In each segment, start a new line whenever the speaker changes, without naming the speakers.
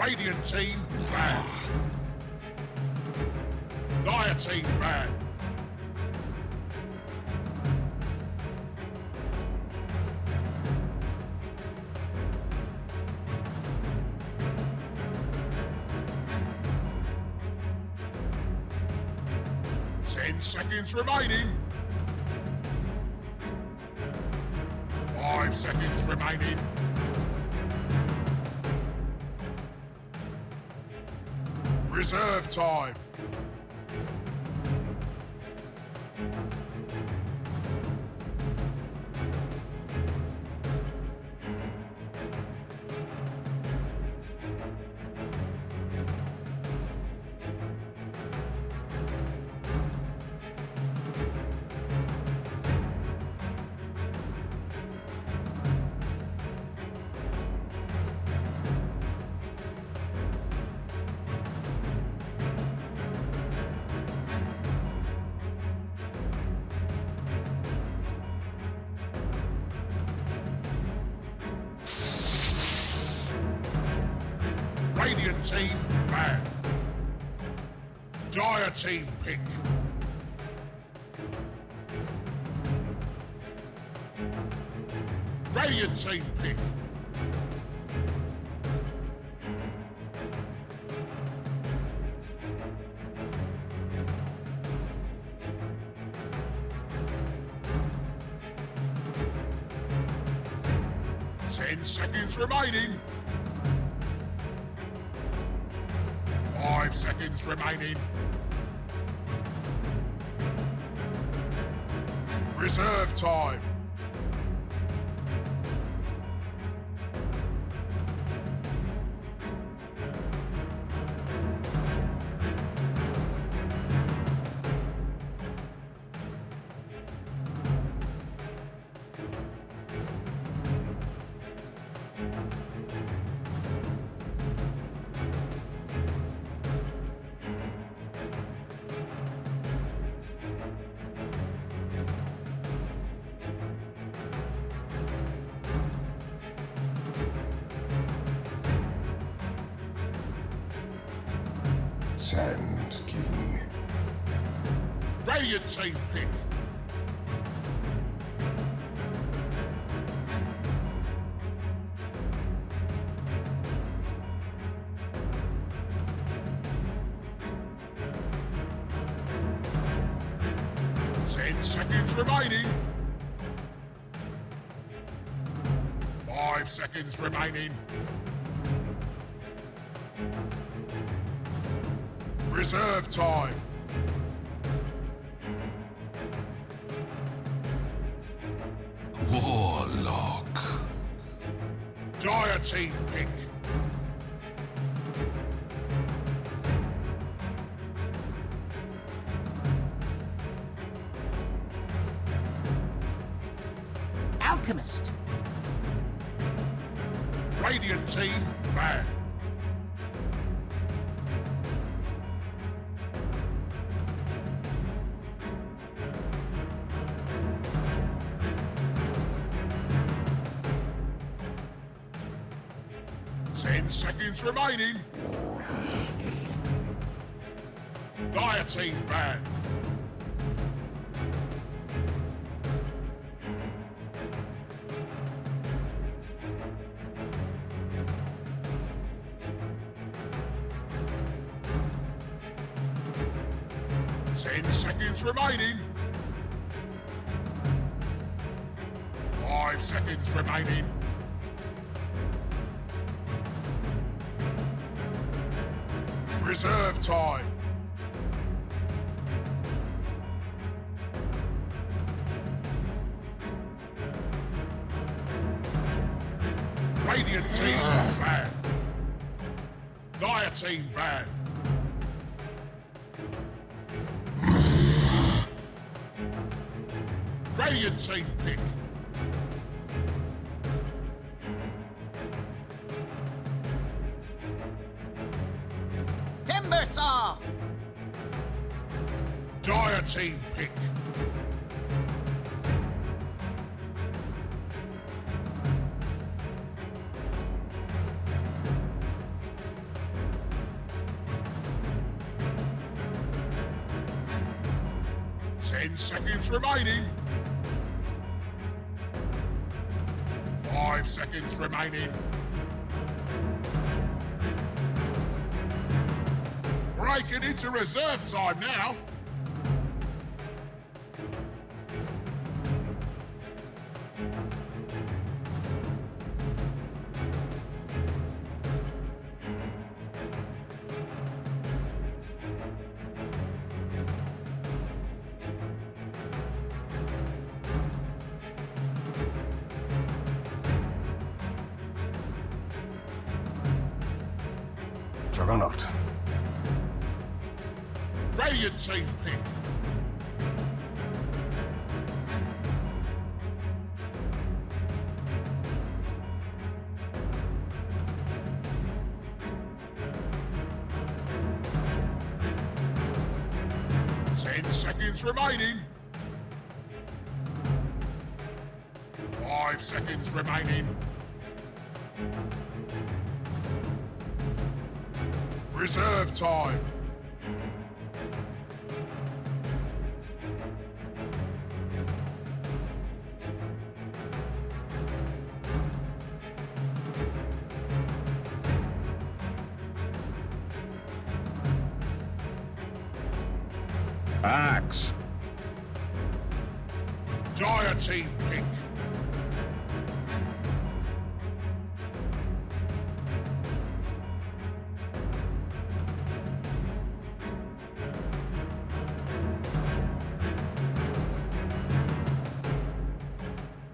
Radiant team, banned. Dire team, banned. Ten seconds remaining. 5 seconds remaining. Reserve time. Radiant team, banned. Dire team, pick. Radiant team, pick. Ten seconds remaining. 5 seconds remaining. Reserve time.
Sand King.
Radiant team, pick. Ten seconds remaining. 5 seconds remaining. Reserve time.
Warlock.
Dire team, pick.
Alchemist.
Radiant team, banned. Ten seconds remaining. Dire team, banned. Ten seconds remaining. 5 seconds remaining. Reserve time. Radiant team, banned. Dire team, banned. Radiant team, pick.
Timber saw.
Dire team, pick. 10 seconds remaining. 5 seconds remaining. Breaking into reserve time now.
Juggernaut.
Radiant team pick. Ten seconds remaining. 5 seconds remaining. Reserve time.
Axe.
Dire team pick.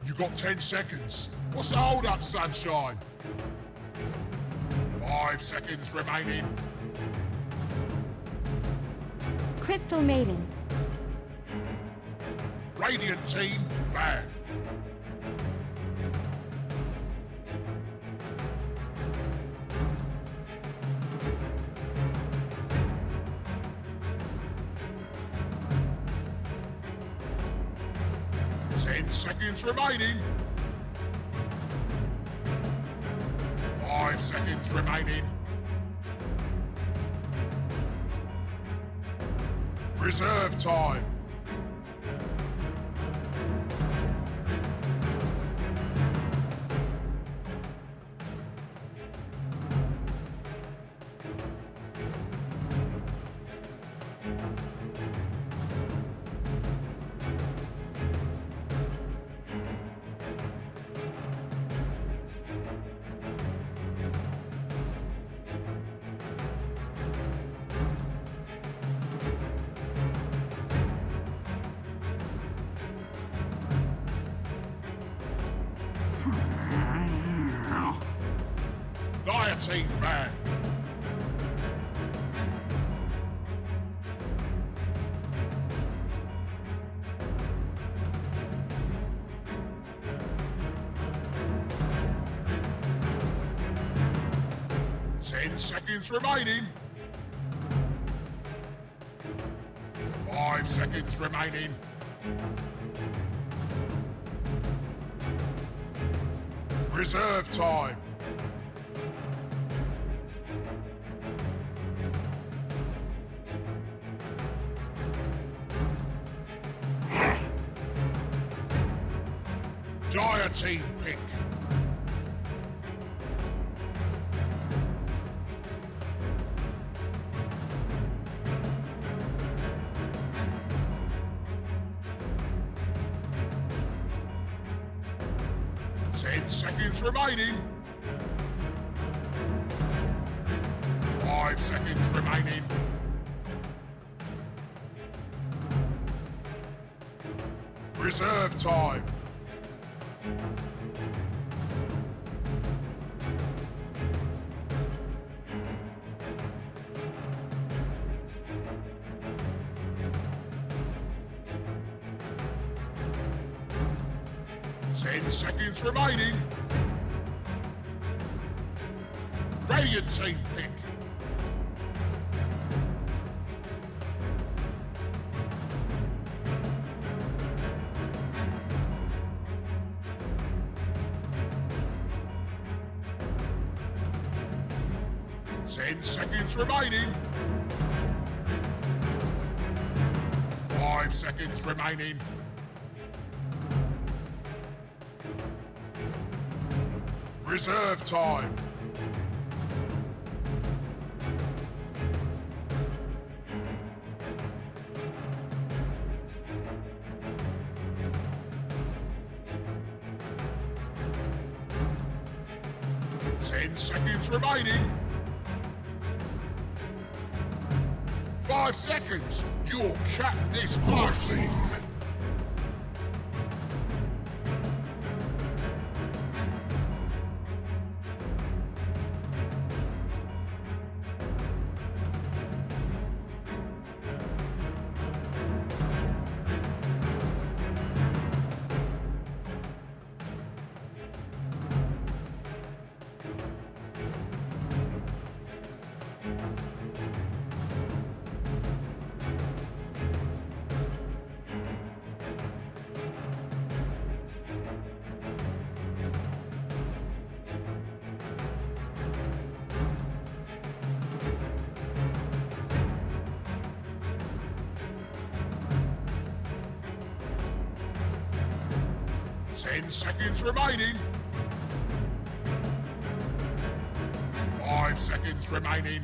You got 10 seconds. What's the hold up, sunshine? 5 seconds remaining.
Crystal Maiden.
Radiant team ban. Ten seconds remaining. 5 seconds remaining. Reserve time. Dire team ban. Ten seconds remaining. 5 seconds remaining. Reserve time. Dire team pick. Ten seconds remaining. 5 seconds remaining. Reserve time. Ten seconds remaining. Radiant team pick. Ten seconds remaining. 5 seconds remaining. Reserve time. Ten seconds remaining. 5 seconds. You're catting this
Morphling.
Ten seconds remaining. 5 seconds remaining.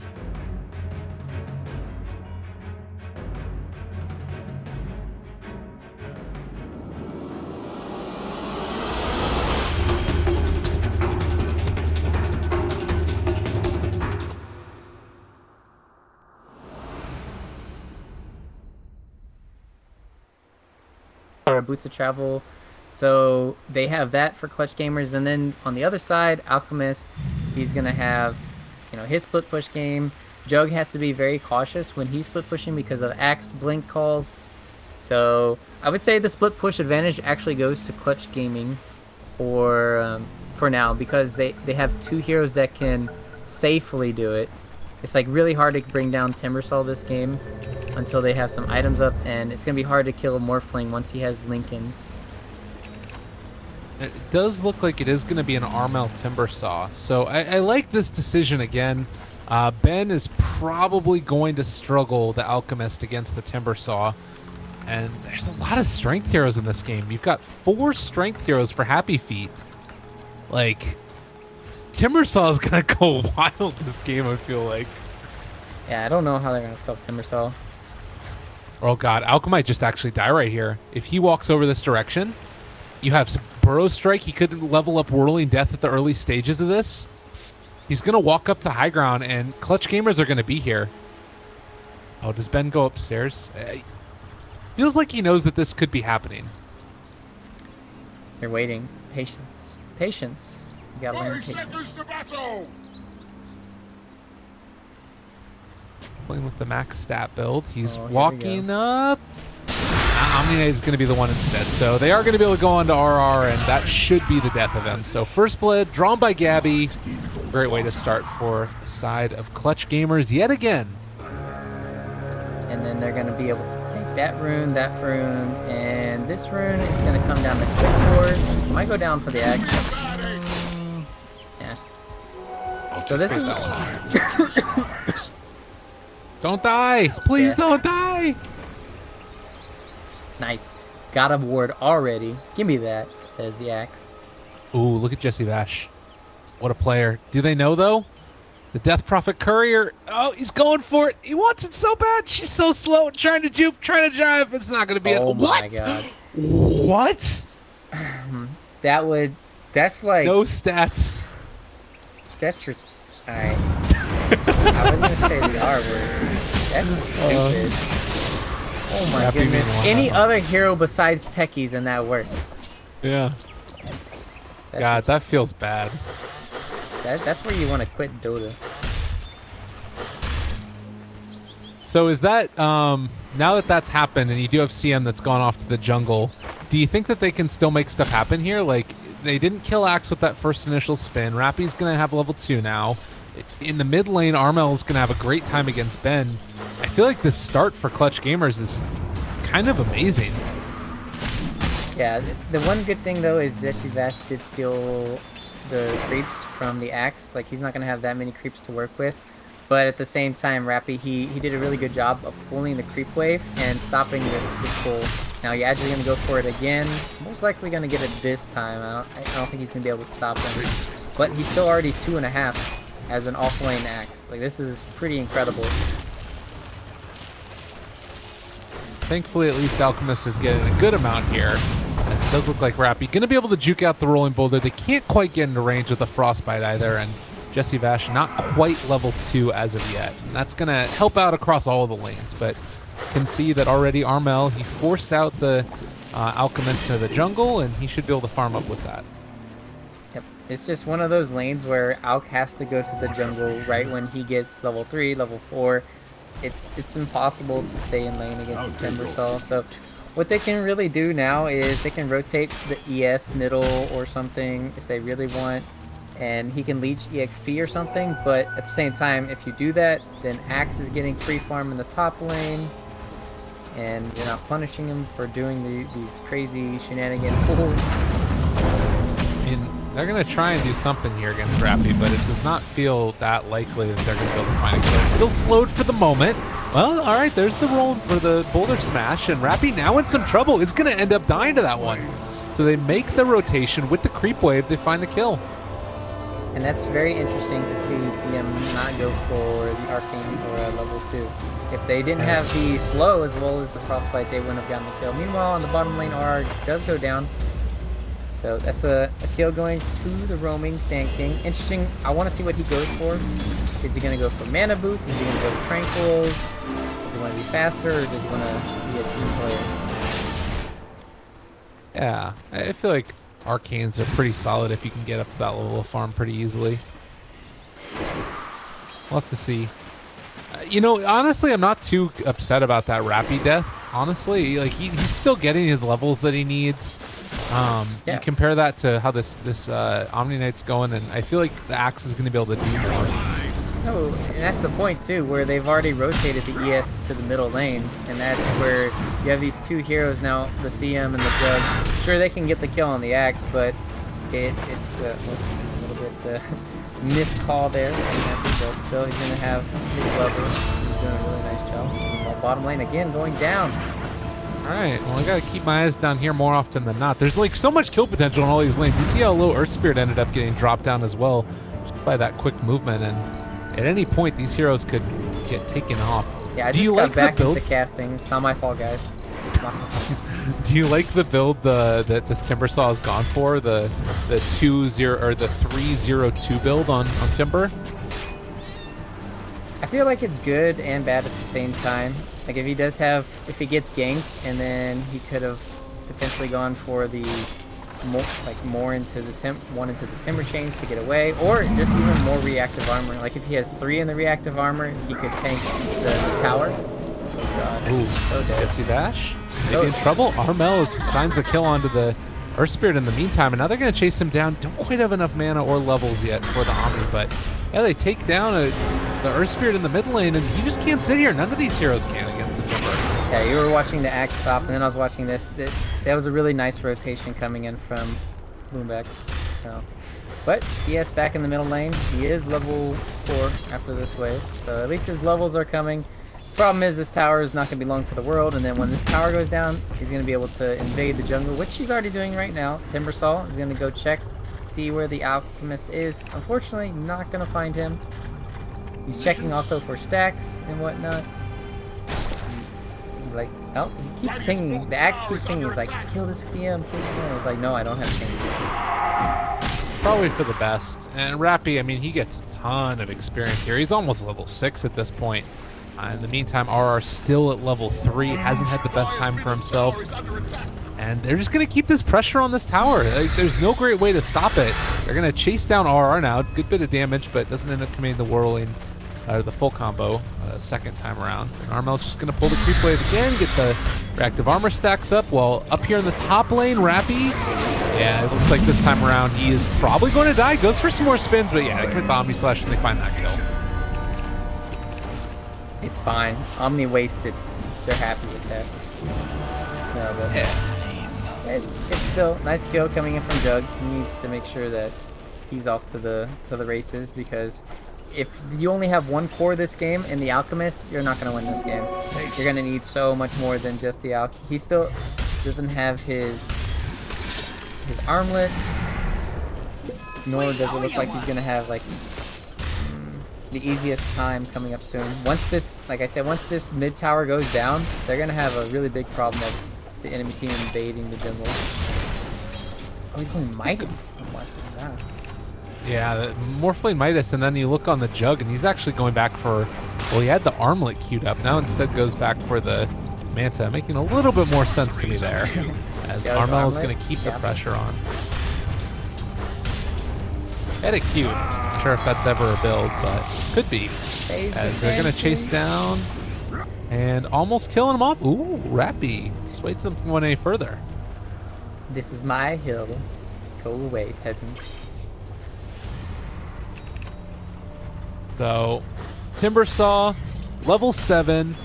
Or Boots of Travel. So they have that for Clutch Gamers, and then on the other side, Alchemist, he's gonna have, his split push game. Jug has to be very cautious when he's split pushing because of Axe blink calls. So I would say the split push advantage actually goes to Clutch Gaming for now, because they have two heroes that can safely do it. It's like really hard to bring down Timbersaw this game until they have some items up, and it's gonna be hard to kill Morphling once he has Lincolns.
It does look like it is going to be an Armel Timbersaw. So I like this decision again. Ben is probably going to struggle, the Alchemist, against the Timbersaw. And there's a lot of strength heroes in this game. You've got 4 strength heroes for HappyFeet. Like, Timbersaw is going to go wild this game, I feel like.
Yeah, I don't know how they're going to stop Timbersaw.
Oh god, Alchemist might just actually die right here. If he walks over this direction, you have some Burrow Strike. He could level up Whirling Death at the early stages of this. He's going to walk up to high ground, and Clutch Gamers are going to be here. Oh, does Ben go upstairs? Feels like he knows that this could be happening.
You're waiting. Patience. Patience. You gotta learn
30
patience.
seconds to battle.
Playing with the max stat build. He's
Oh, here we
walking up. Omni is going to be the one instead. So they are going to be able to go on to RR, and that should be the death of him. So first blood drawn by Gabby. Great way to start for the side of Clutch Gamers yet again.
And then they're going to be able to take that rune, and this rune is going to come down to Quick Force. Might go down for the action. Yeah. So this is...
Don't die! Please
Yeah.
don't die!
Nice. Got a ward already. Give me that, says the Axe.
Ooh, look at Jesse Bash. What a player. Do they know, though? The Death Prophet Courier. Oh, he's going for it. He wants it so bad. She's so slow. Trying to juke, trying to jive. It's not going to be it.
Oh
What?
my god.
What?
That's like...
No stats.
That's... Alright. I was going to say the R word. That's stupid. Oh my
Happy
goodness.
Meal.
Any other hero besides Techies and that works.
Yeah.
That's
God,
just-
that feels bad.
That's where you want to quit Dota.
So is that, now that that's happened and you do have CM that's gone off to the jungle, do you think that they can still make stuff happen here? Like, they didn't kill Axe with that first initial spin. Rappy's going to have level 2 now. In the mid lane, Armel's going to have a great time against Ben. I feel like this start for Clutch Gamers is kind of amazing.
Yeah, the one good thing though is Jesse Vash did steal the creeps from the Axe. Like, he's not going to have that many creeps to work with. But at the same time, Rappy, he did a really good job of pulling the creep wave and stopping this pull. Now Yad's going to go for it again. Most likely going to get it this time. I don't think he's going to be able to stop him. But he's still already 2.5 as an off-lane axe. Like, this is pretty incredible.
Thankfully, at least Alchemist is getting a good amount here, as it does look like Rappy going to be able to juke out the Rolling Boulder. They can't quite get into range with the Frostbite either, and Jesse Vash not quite level 2 as of yet. And that's going to help out across all of the lanes, but can see that already Armel, he forced out the Alchemist to the jungle, and he should be able to farm up with that.
Yep, it's just one of those lanes where Alk has to go to the jungle right when he gets level 3, level 4. It's impossible to stay in lane against the Timbersaw. So what they can really do now is they can rotate the ES middle or something if they really want, and he can leech EXP or something. But at the same time, if you do that, then Axe is getting free farm in the top lane, and you're not punishing him for doing these crazy shenanigans.
I mean, they're going to try and do something here against Rappy, but it does not feel that likely that they're going to be able to find a kill. Still slowed for the moment. Well, all right, there's the roll for the boulder smash, and Rappy now in some trouble. It's going to end up dying to that one. So they make the rotation with the creep wave. They find the kill.
And that's very interesting to see him not go for the Arcane or a level 2. If they didn't have the slow as well as the Frostbite, they wouldn't have gotten the kill. Meanwhile, on the bottom lane, RR does go down. So that's a kill going to the roaming Sand King. Interesting. I want to see what he goes for. Is he going to go for mana boots? Is he going to go for tranquils? Does he want to be faster, or does he want to be a team player?
Yeah, I feel like Arcanes are pretty solid if you can get up to that level of farm pretty easily. We'll have to see. You know, honestly, I'm not too upset about that Rappy death. Honestly, like he's still getting his levels that he needs. You compare that to how this Omni Knight's going, and I feel like the Axe is going to be able to do more.
No, and that's the point too, where they've already rotated the ES to the middle lane, and that's where you have these two heroes now, the CM and the Jug. Sure, they can get the kill on the Axe, but it's a little bit miscall there. But still, he's going to have his level. He's doing a really nice job. Meanwhile, bottom lane again going down.
Alright, well I gotta keep my eyes down here more often than not. There's like so much kill potential in all these lanes. You see how low Earth Spirit ended up getting dropped down as well, just by that quick movement, and at any point these heroes could get taken off.
Yeah, I just got back into casting. It's not my fault, guys.
Do you like the build that this Timbersaw has gone for? The 2-0 or the 3-0-2 build on Timber?
I feel like it's good and bad at the same time. Like if he if he gets ganked, and then he could have potentially gone for the more into the timber chains to get away, or just even more reactive armor. Like if he has 3 in the reactive armor, he could tank the tower. Oh god.
Ooh,
so dead.
Jesse Dash maybe in trouble. Armel finds a kill onto the Earth Spirit in the meantime, and now they're going to chase him down. Don't quite have enough mana or levels yet for the Omni, but yeah, they take down the Earth Spirit in the mid lane, and you just can't sit here. None of these heroes can against the Timber.
Yeah, you were watching the Axe stop, and then I was watching this. That was a really nice rotation coming in from Boombex. So. But ES back in the middle lane. He is level 4 after this wave, so at least his levels are coming. Problem is, this tower is not going to be long for the world, and then when this tower goes down, he's going to be able to invade the jungle, which he's already doing right now. Timbersaw is going to go check, see where the Alchemist is. Unfortunately, not going to find him. He's checking also for stacks and whatnot. He's like, oh, he keeps pinging. The Axe keeps pinging. He's like, kill this CM, kill this CM. He's like, no, I don't have pings.
Probably for the best. And Rappy, I mean, he gets a ton of experience here. He's almost level 6 at this point. In the meantime, RR still at level 3, hasn't had the best time for himself. And they're just going to keep this pressure on this tower. Like, there's no great way to stop it. They're going to chase down RR now. Good bit of damage, but doesn't end up committing the whirling, the full combo second time around. And Armel's just going to pull the creep wave again, get the reactive armor stacks up. While up here in the top lane, Rappy, yeah, it looks like this time around he is probably going to die. Goes for some more spins, but yeah, they commit the Omni Slash and they find that kill.
It's fine. Omni wasted. They're happy with that. No, but
Yeah.
it's still nice kill coming in from Jug. He needs to make sure that he's off to the races, because if you only have one core this game in the Alchemist, you're not going to win this game. You're going to need so much more than just the Alchemist. He still doesn't have his armlet, nor does it look like he's going to have like the easiest time coming up soon. Once this, like I said, once this mid tower goes down, they're going to have a really big problem of the enemy team invading the jungle. Oh, he's going Midas. I'm watching that.
Yeah, Morphling Midas, and then you look on the Jug, and he's actually going back for, well, he had the armlet queued up. Now instead goes back for the Manta, making a little bit more sense to me there. As Armel is going to keep the pressure on. Had it queued. Not sure if that's ever a build, but could be. As they're going to chase down and almost killing him off. Ooh, Rappy. Swayed something one any further.
This is my hill. Go away, peasant.
So, Timbersaw, level 7,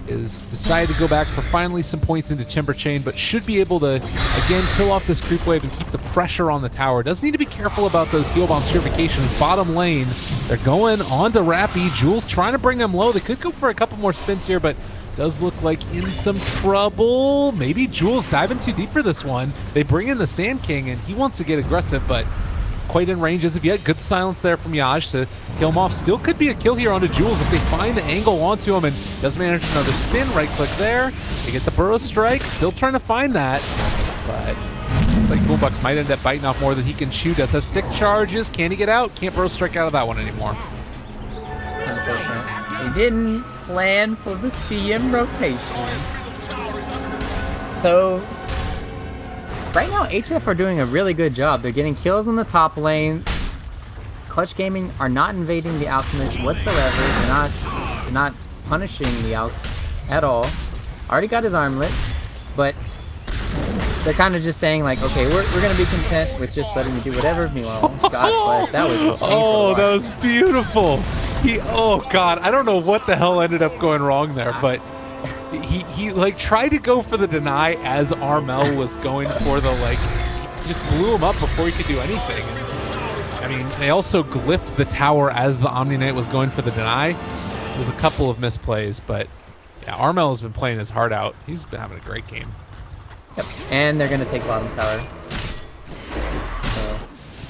is decided to go back for finally some points into Timber Chain, but should be able to, again, kill off this creep wave and keep the pressure on the tower. Does need to be careful about those heal bomb purifications. Bottom lane, they're going on to Rappy. Jules trying to bring them low. They could go for a couple more spins here, but does look like in some trouble. Maybe Jules diving too deep for this one. They bring in the Sand King, and he wants to get aggressive, but quite in range as of yet. Good silence there from Yaj to kill him off. Still could be a kill here onto Jules if they find the angle onto him, and does manage another spin. Right click there. They get the Burrow Strike. Still trying to find that, but looks like Boombox might end up biting off more than he can chew. Does have stick charges. Can he get out? Can't Burrow Strike out of that one anymore.
Unfortunate. He didn't plan for the CM rotation. So right now, HF are doing a really good job. They're getting kills in the top lane. Clutch Gaming are not invading the Alchemist whatsoever. They're not punishing the Alchemist at all. Already got his armlet, but they're kind of just saying like, okay, we're gonna be content with just letting you do whatever. Meanwhile, God bless, that was
oh, that was beautiful. Oh God, I don't know what the hell ended up going wrong there, but he like tried to go for the deny as Armel was going for the like, he just blew him up before he could do anything. And, I mean, they also glyphed the tower as the Omni Knight was going for the deny. It was a couple of misplays, but yeah, Armel has been playing his heart out. He's been having a great game.
Yep, and they're gonna take bottom tower. So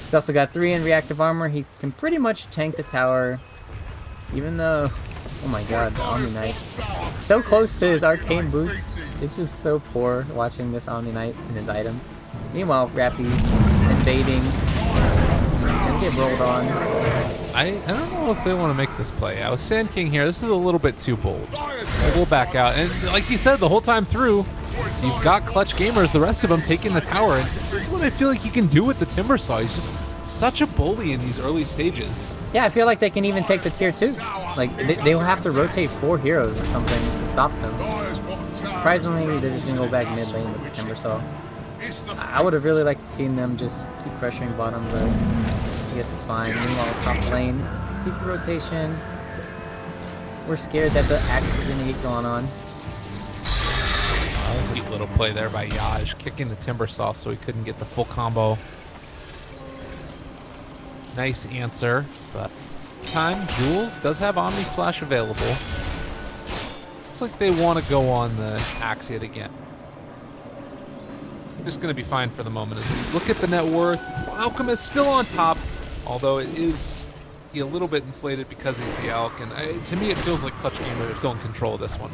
he's also got 3 in reactive armor. He can pretty much tank the tower, even though, oh my God, the Omni Knight so close to his arcane boots. It's just so poor watching this Omni Knight and his items. Meanwhile, Rappy's invading and get rolled on.
I don't know if they want to make this play. With Sand King here, this is a little bit too bold. We'll back out. And like you said, the whole time through, you've got Clutch Gamers, the rest of them taking the tower. And this is what I feel like you can do with the Timbersaw. He's just such a bully in these early stages.
Yeah, I feel like they can even take the tier 2. Like, they will have to rotate 4 heroes or something to stop them. Surprisingly, they're just going to go back mid lane with the Timbersaw. I would have really liked to seen them just keep pressuring bottom, but I guess it's fine. Meanwhile, top lane, keep the rotation. We're scared that the axe is going to get going on.
That was a neat little play there by Yaj, kicking the Timbersaw so he couldn't get the full combo. Nice answer, but time Jules does have Omni Slash available. Looks like they want to go on the axe yet again. Just going to be fine for the moment. As we look at the net worth, Alchemist still on top, although it is a little bit inflated because he's the Alch, and to me it feels like Clutch Gamer are still in control of this one.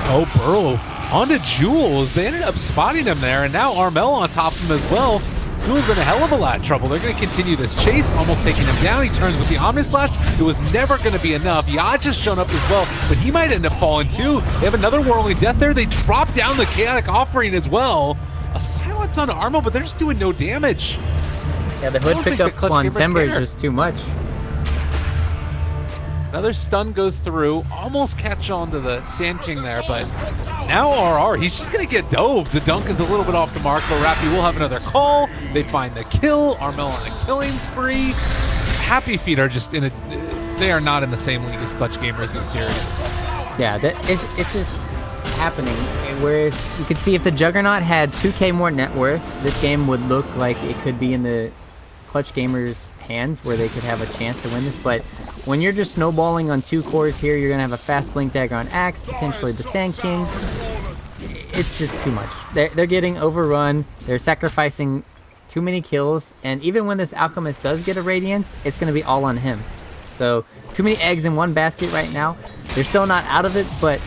Oh, Burrow onto Jules. They ended up spotting him there, and now Armel on top of him as well. Jules in a hell of a lot of trouble. They're going to continue this chase, almost taking him down. He turns with the Omni Slash. It was never going to be enough. Yaj has shown up as well, but he might end up falling too. They have another Whirling Death there. They drop down the Chaotic Offering as well. A silence on Armo, but they're just doing no damage.
Yeah, the hood pickup on Timber is just too much.
Another stun goes through, almost catch on to the Sand King there, but now RR, he's just going to get dove. The dunk is a little bit off the mark, but Rappy will have another call. They find the kill. Armel on a killing spree. HappyFeet are just they are not in the same league as Clutch Gamers this series.
Yeah, it's just happening. Whereas you could see if the Juggernaut had 2K more net worth, this game would look like it could be in the Clutch Gamers' hands where they could have a chance to win this, but when you're just snowballing on 2 cores here, you're gonna have a fast Blink Dagger on Axe, potentially the Sand King. It's just too much. They're getting overrun. They're sacrificing too many kills, and even when this Alchemist does get a Radiance, it's gonna be all on him. So too many eggs in one basket right now. They're still not out of it, but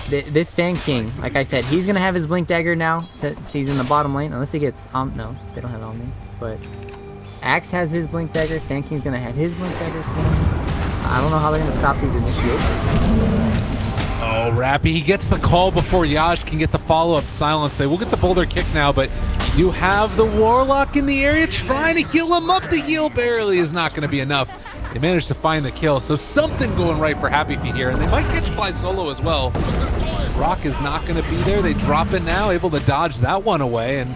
this Sand King, like I said, he's gonna have his Blink Dagger now since he's in the bottom lane, unless he gets no, they don't have Omni, but Axe has his Blink Dagger. Sand King's gonna have his Blink Dagger soon. I don't know how they're gonna stop these initiations.
Oh, Rappy, he gets the call before Yash can get the follow-up silence. They will get the boulder kick now, but you do have the Warlock in the area trying to heal him up. The heal barely is not going to be enough. They managed to find the kill, so something going right for HappyFeet here, and they might catch Fly Solo as well. Rock is not going to be there. They drop it now, able to dodge that one away, and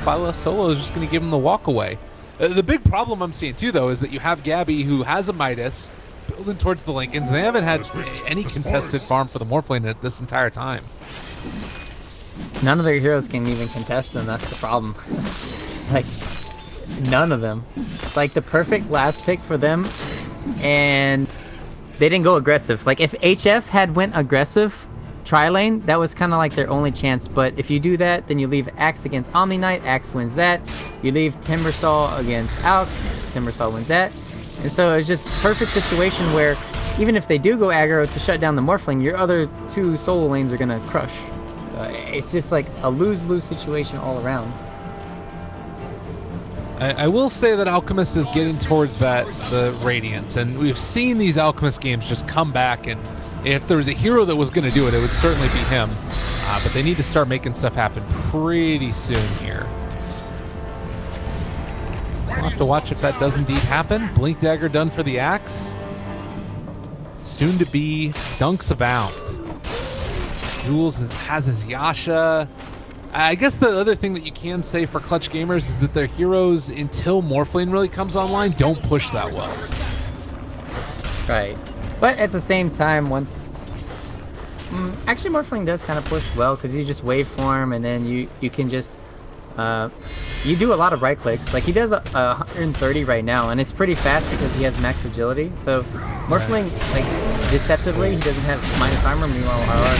Fly Solo is just going to give him the walk away. The big problem I'm seeing, too, though, is that you have Gabby, who has a Midas, building towards the Lincolns. They haven't had any contested farm for the Morphling this entire time.
None of their heroes can even contest them. That's the problem. Like, none of them. It's like the perfect last pick for them, and they didn't go aggressive. Like, if HF had went aggressive tri-lane, that was kind of like their only chance. But if you do that, then you leave Axe against Omni Knight. Axe wins that. You leave Timbersaw against Alk. Timbersaw wins that. And so it's just a perfect situation where even if they do go aggro to shut down the Morphling, your other 2 solo lanes are going to crush. It's just like a lose-lose situation all around.
I will say that Alchemist is getting towards the Radiance, and we've seen these Alchemist games just come back, and if there was a hero that was going to do it, it would certainly be him. But they need to start making stuff happen pretty soon here. We'll have to watch if that does indeed happen. Blink Dagger done for the Axe. Soon to be Dunks Abound. Jules has his Yasha. I guess the other thing that you can say for Clutch Gamers is that their heroes, until Morphling really comes online, don't push that well.
Right. But at the same time, once... actually, Morphling does kind of push well, because you just waveform, and then you can just... you do a lot of right clicks. Like, he does 130 right now, and it's pretty fast because he has max agility. So Morphling, like, deceptively, he doesn't have minus armor. Meanwhile, RR.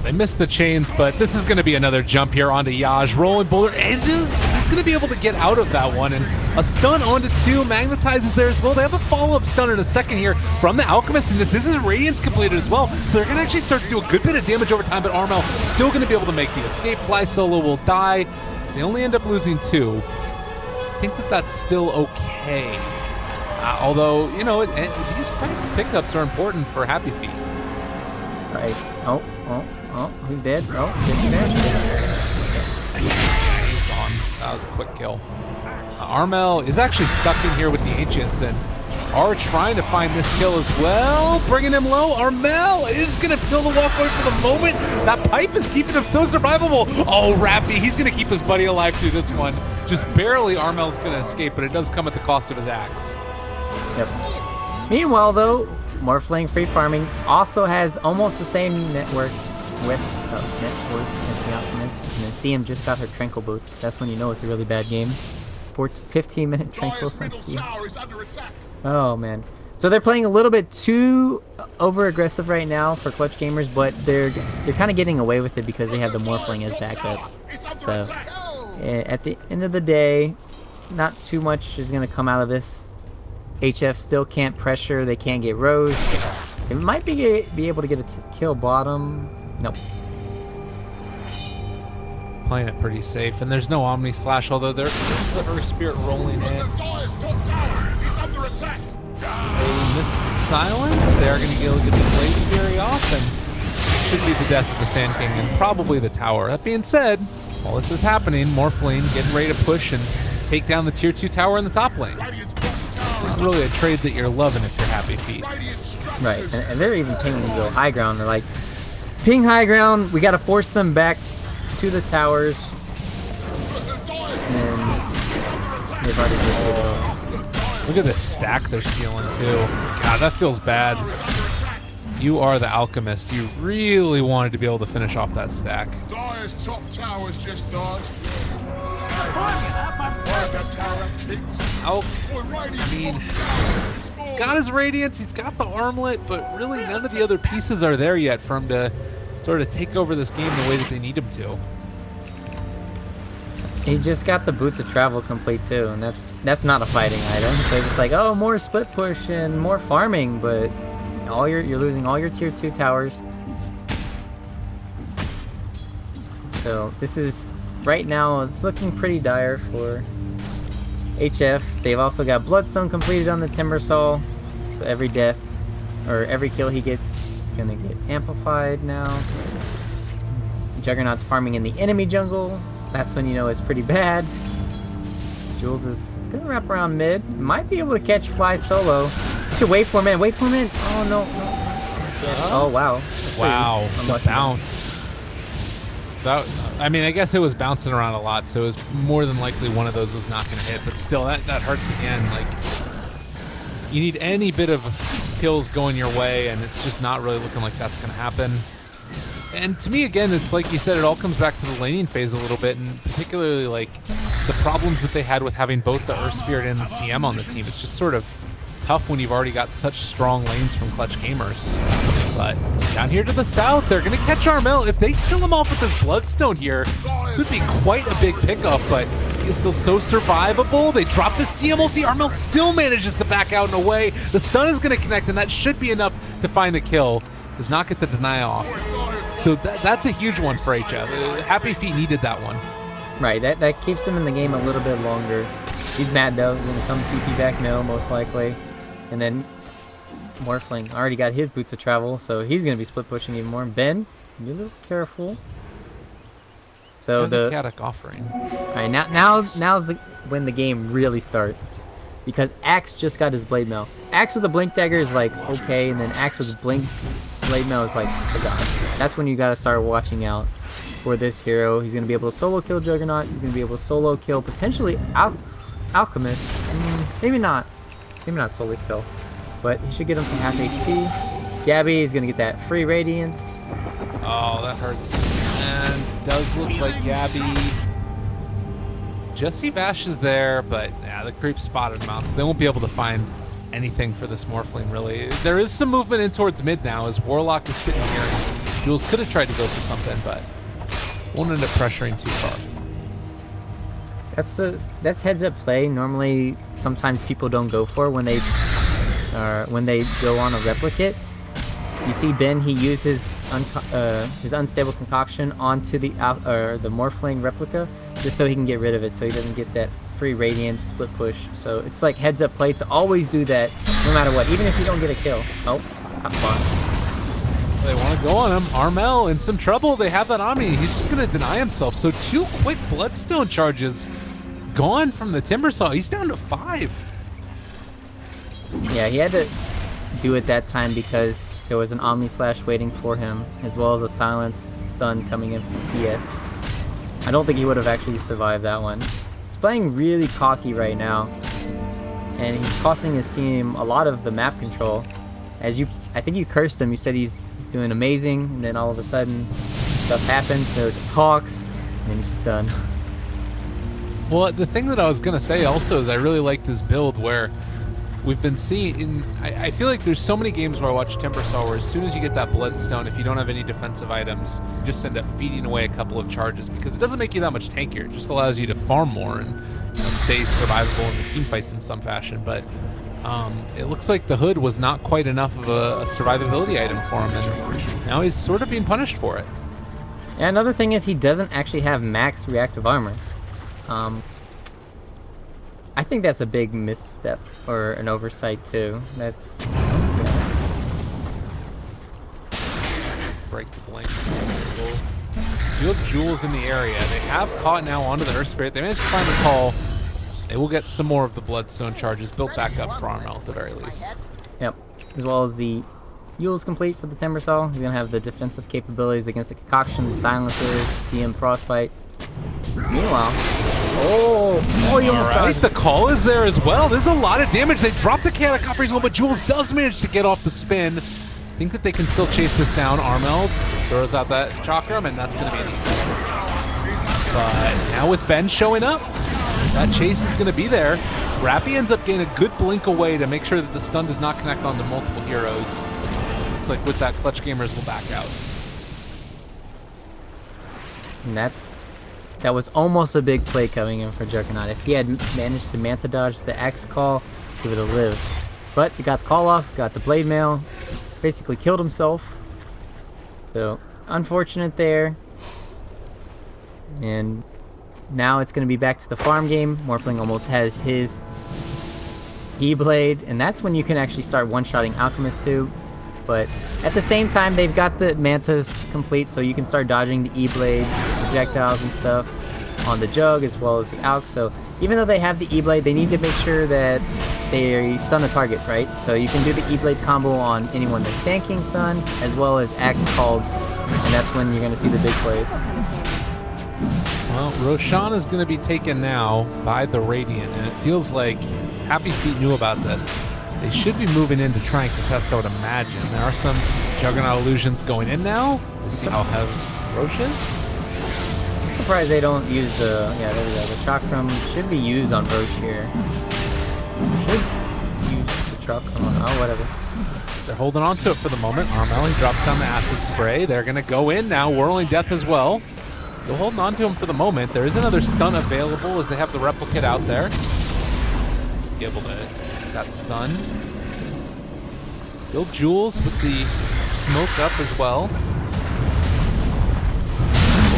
They missed the chains, but this is going to be another jump here onto Yaj. Rolling boulder edges. He's going to be able to get out of that one, and a stun onto 2. Magnetizes there as well. They have a follow-up stun in a second here from the Alchemist, and this is his Radiance completed as well. So they're going to actually start to do a good bit of damage over time, but Armel still going to be able to make the escape. Fly Solo will die. They only end up losing 2. I think that that's still okay. Although, you know, these kind of pickups are important for HappyFeet.
Right. Oh, he's dead. Oh, he's dead.
He's gone. That was a quick kill. Armel is actually stuck in here with the Ancients, and are trying to find this kill as well. Bringing him low. Armel is going to kill the walkway for the moment. That pipe is keeping him so survivable. Oh, Rappy, he's going to keep his buddy alive through this one. Just barely Armel's going to escape, but it does come at the cost of his axe.
Yep. Meanwhile, though, Morphling free farming also has almost the same net worth as the Alchemist. And then CM just got her Tranquil Boots. That's when you know it's a really bad game. 15-minute Tranquil since Oh, man. So they're playing a little bit too over-aggressive right now for Clutch Gamers, but they're kind of getting away with it because they have the Morphling as backup. So at the end of the day, not too much is going to come out of this. HF still can't pressure. They can't get Rose. They might be able to get a kill bottom. Nope.
Playing it pretty safe, and there's no Omni Slash, although there's the Earth Spirit rolling in. They miss the silence. They are going to get the Blade Fury off, and should be the death of the Sand King and probably the tower. That being said, while this is happening, Morphling getting ready to push and take down the tier 2 tower in the top lane. It's really a trade that you're loving if you're HappyFeet.
Right, and they're even pinging to go high ground. They're like, ping high ground, we got to force them back to the towers. And they've already did.
Look at this stack they're stealing too. God, that feels bad. You are the Alchemist. You really wanted to be able to finish off that stack.
Dyer's top tower's just died. kids.
I
I
mean, got his radiance, he's got the armlet, but really none of the other pieces are there yet for him to sort of take over this game the way that they need him to.
He just got the boots of travel complete too, and that's not a fighting item. So it's just like, oh, more split push and more farming, but you're losing all your tier 2 towers. So this is right now it's looking pretty dire for HF. They've also got Bloodstone completed on the Timbersaw, so every death or every kill he gets is gonna get amplified now. Juggernaut's farming in the enemy jungle. That's when you know it's pretty bad. Jules is gonna wrap around mid. Might be able to catch Fly solo. Should wait for him in. Wait for him in. Oh no. Oh wow.
Wow, the
unlucky.
bounce. That, I mean, I guess it was bouncing around a lot, so it was more than likely one of those was not going to hit. But still, that hurts again. Like, you need any bit of kills going your way, and it's just not really looking like that's going to happen. And to me, again, it's like you said, it all comes back to the laning phase a little bit, and particularly like the problems that they had with having both the Earth Spirit and the CM on the team. It's just sort of tough when you've already got such strong lanes from Clutch Gamers. But down here to the south, they're going to catch Armel. If they kill him off with this Bloodstone here, this would be quite a big pickup, but he is still so survivable. They drop the CM ulti. Armel still manages to back out and away. The stun is going to connect, and that should be enough to find the kill. Does not get the deny off. So that's a huge one for HF. HappyFeet needed that one.
Right, that keeps him in the game a little bit longer. He's mad though. He's gonna come TP back no, most likely. And then Morphling already got his boots of travel, so he's gonna be split pushing even more. Ben, be a little careful. So
and the Katic offering.
Alright, now's when the game really starts. Because Axe just got his blade mail. Axe with a blink dagger is like okay, and then Axe with blink blade mail is like forgotten. That's when you gotta start watching out for this hero. He's gonna be able to solo kill Juggernaut. He's gonna be able to solo kill potentially Alchemist. Maybe not solo kill, but he should get him from half HP. Gabby is gonna get that free radiance.
Oh, that hurts. And it does look like Gabby. Jesse Bash is there, but yeah, the creep spotted him out, so they won't be able to find anything for this Morphling, really. There is some movement in towards mid now, as Warlock is sitting here. Jules could have tried to go for something, but won't end up pressuring too far.
That's heads up play. Normally, sometimes people don't go for when they go on a replicate. You see Ben, he uses his unstable concoction onto the Morphling replica just so he can get rid of it, so he doesn't get that free radiance split push. So it's like heads up play to always do that no matter what, even if you don't get a kill. Oh, top spot.
They want to go on him. Armel in some trouble. They have that Omni. He's just going to deny himself. So 2 quick Bloodstone charges gone from the Timbersaw. He's down to 5.
Yeah, he had to do it that time because there was an Omni Slash waiting for him, as well as a Silence stun coming in from PS. I don't think he would have actually survived that one. He's playing really cocky right now, and he's costing his team a lot of the map control. I think you cursed him. You said he's doing amazing, and then all of a sudden stuff happens. There's talks, and then he's just done.
Well, the thing that I was going to say also is I really liked his build where we've been seeing, I feel like there's so many games where I watch Timbersaw where as soon as you get that Bloodstone, if you don't have any defensive items, you just end up feeding away a couple of charges because it doesn't make you that much tankier. It just allows you to farm more and stay survivable in the team fights in some fashion. But it looks like the hood was not quite enough of a survivability item for him, and now he's sort of being punished for it.
Yeah, another thing is he doesn't actually have max reactive armor. I think that's a big misstep or an oversight too. That's
break the blink. You have Jules in the area. They have caught now onto the Earth Spirit. They managed to find the call. They will get some more of the Bloodstone charges built back up for Armel at the very least.
Yep, as well as the Yule's complete for the Timbersaw. He's gonna have the defensive capabilities against the Concoction, the Silencers, CM Frostbite. Meanwhile, you almost
right, the call is there as well. There's a lot of damage. They dropped the Chaotic Offering as well, but Jules does manage to get off the spin. Think that they can still chase this down. Armel throws out that Chakram, and that's going to be an easy. But now with Ben showing up, That chase is going to be there. Rappy ends up getting a good blink away to make sure that the stun does not connect onto multiple heroes. Looks like with that, Clutch Gamers will back out.
And that was almost a big play coming in for Juggernaut. If he had managed to Manta dodge the Axe call, he would have lived. But he got the call off, got the Blade Mail, basically killed himself. So, unfortunate there. And now it's going to be back to the farm game. Morphling almost has his E-Blade, and that's when you can actually start one-shotting Alchemist too. But at the same time, they've got the Mantas complete, so you can start dodging the E-Blade projectiles and stuff on the Jug as well as the Alch. So even though they have the E-Blade, they need to make sure that they stun a target, right? So you can do the E-Blade combo on anyone that's Sand stun, as well as Axe called, and that's when you're going to see the big plays.
Well, Roshan is going to be taken now by the Radiant, and it feels like HappyFeet knew about this. They should be moving in to try and contest, I would imagine. There are some Juggernaut illusions going in now. We'll see how heavy Roche is.
I'm surprised they don't use the, yeah, there we go. The Chakram should be used on Roche here. Should use the Chakram on, oh, whatever.
They're holding on to it for the moment. Armel, he drops down the Acid Spray. They're going to go in now, Whirling Death as well. They're holding on to him for the moment. There is another stun available as they have the Replicate out there. Be able to that stun. Still Jules with the smoke up as well.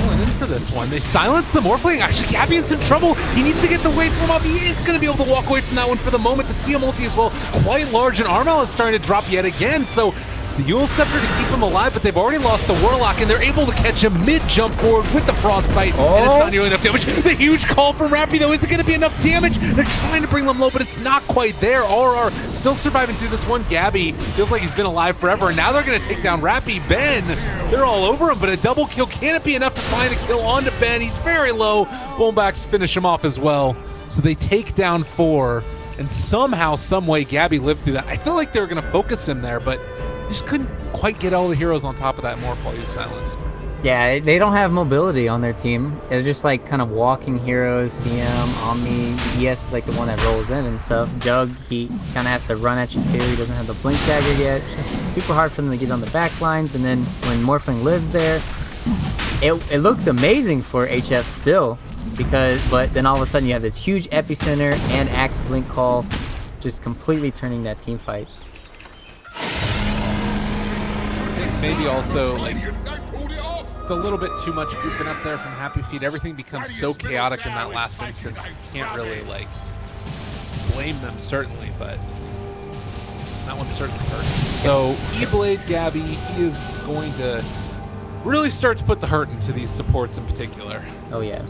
Going in for this one. They silence the Morphling. Actually, Gabby in some trouble. He needs to get the waveform up. He is going to be able to walk away from that one for the moment. The CM ulti as well, quite large, and Armel is starting to drop yet again. So the Yule Scepter to keep him alive, but they've already lost the Warlock, and they're able to catch him mid-jump forward with the Frostbite, and it's not nearly enough damage. The huge call from Rappy, though, isn't going to be enough damage. They're trying to bring them low, but it's not quite there. RR still surviving through this one. Gabby feels like he's been alive forever, and now they're going to take down Rappy. Ben, they're all over him, but a double kill, can it be enough to find a kill onto Ben? He's very low. Bombax finish him off as well. So they take down 4, and somehow, some way, Gabby lived through that. I feel like they were going to focus him there, but just couldn't quite get all the heroes on top of that Morph while he was silenced.
Yeah, they don't have mobility on their team. They're just like kind of walking heroes. CM, Omni, ES is like the one that rolls in and stuff. Jug, he kind of has to run at you too. He doesn't have the Blink Dagger yet. It's just super hard for them to get on the back lines. And then when Morphling lives there, it looked amazing for HF still. But then all of a sudden you have this huge epicenter and Axe Blink call, just completely turning that team fight.
Maybe also, like, it's a little bit too much grouping up there from HappyFeet. Everything becomes so chaotic in that last instant. You can't really, like, blame them, certainly, but that one certainly hurt. So, E-Blade Gabby, he is going to really start to put the hurt into these supports in particular.
Oh, yeah.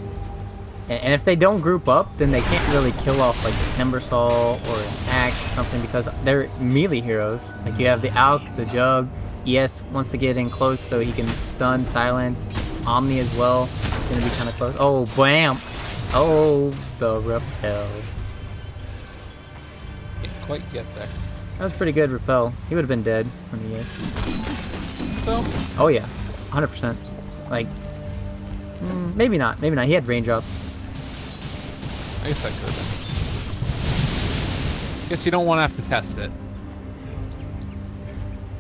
And if they don't group up, then they can't really kill off like the Timbersaw or an Axe or something because they're melee heroes. Like you have the Alk, the Jug, ES wants to get in close so he can stun, silence. Omni as well, gonna be kind of close. Oh, bam! Oh, the repel.
Can't quite get there.
That was pretty good repel. He would have been dead from the ES.
So?
Oh yeah, 100%. Like, maybe not. Maybe not. He had raindrops.
I guess that could have been. Guess you don't want to have to test it.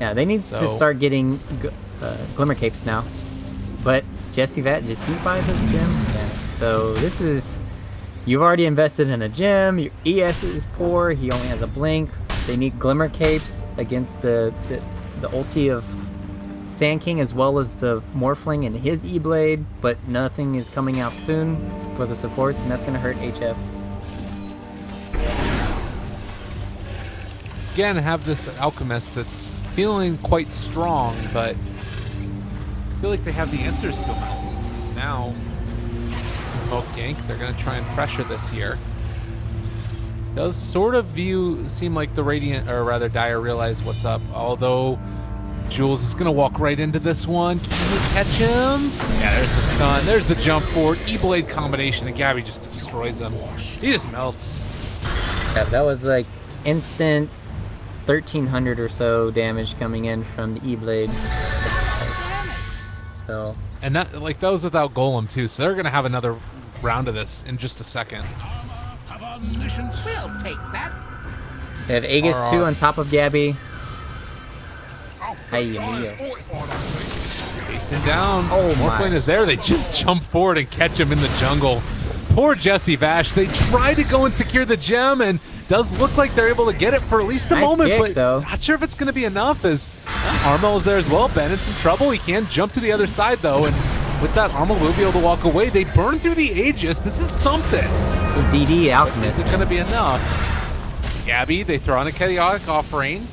Yeah, they need to start getting Glimmer Capes now. But Jesse Vat, did he buy this gem? Yeah. So this is, you've already invested in a gem. Your ES is poor. He only has a blink. They need Glimmer Capes against the ulti of Sand King as well as the Morphling and his E-Blade. But nothing is coming out soon for the supports, and that's going to hurt HF.
Again, have this Alchemist that's feeling quite strong, but I feel like they have the answers to him now. Both gank, they're going to try and pressure this here. Does sort of seem like the Radiant, or rather Dire, realize what's up, although Jules is going to walk right into this one. Can he catch him? Yeah, there's the stun, there's the jump forward, E-Blade combination, and Gabby just destroys him. He just melts.
Yeah, that was like instant 1,300 or so damage coming in from the E-Blade. So,
and that was without Golem too, so they're gonna have another round of this in just a second.
Have omniscience.
We'll take that.
They have Aegis 2 on top of Gabby.
Oh,
Hey,
Dire's
yeah.
fortified, I see.
Chasing down.
Oh,
Morphling
my.
is there. They just jump forward and catch him in the jungle. Poor Jesse Vash. They try to go and secure the gem, and does look like they're able to get it for at least a
Nice
moment,
kick,
but
though.
not sure if it's going to be enough, as Armel is there as well. Ben in some trouble. He can jump to the other side, though, and with that, Armel will be able to walk away. They burn through the Aegis. This is something.
With DD Alchemist.
Is it going to be enough? Gabby, they throw on a chaotic offering.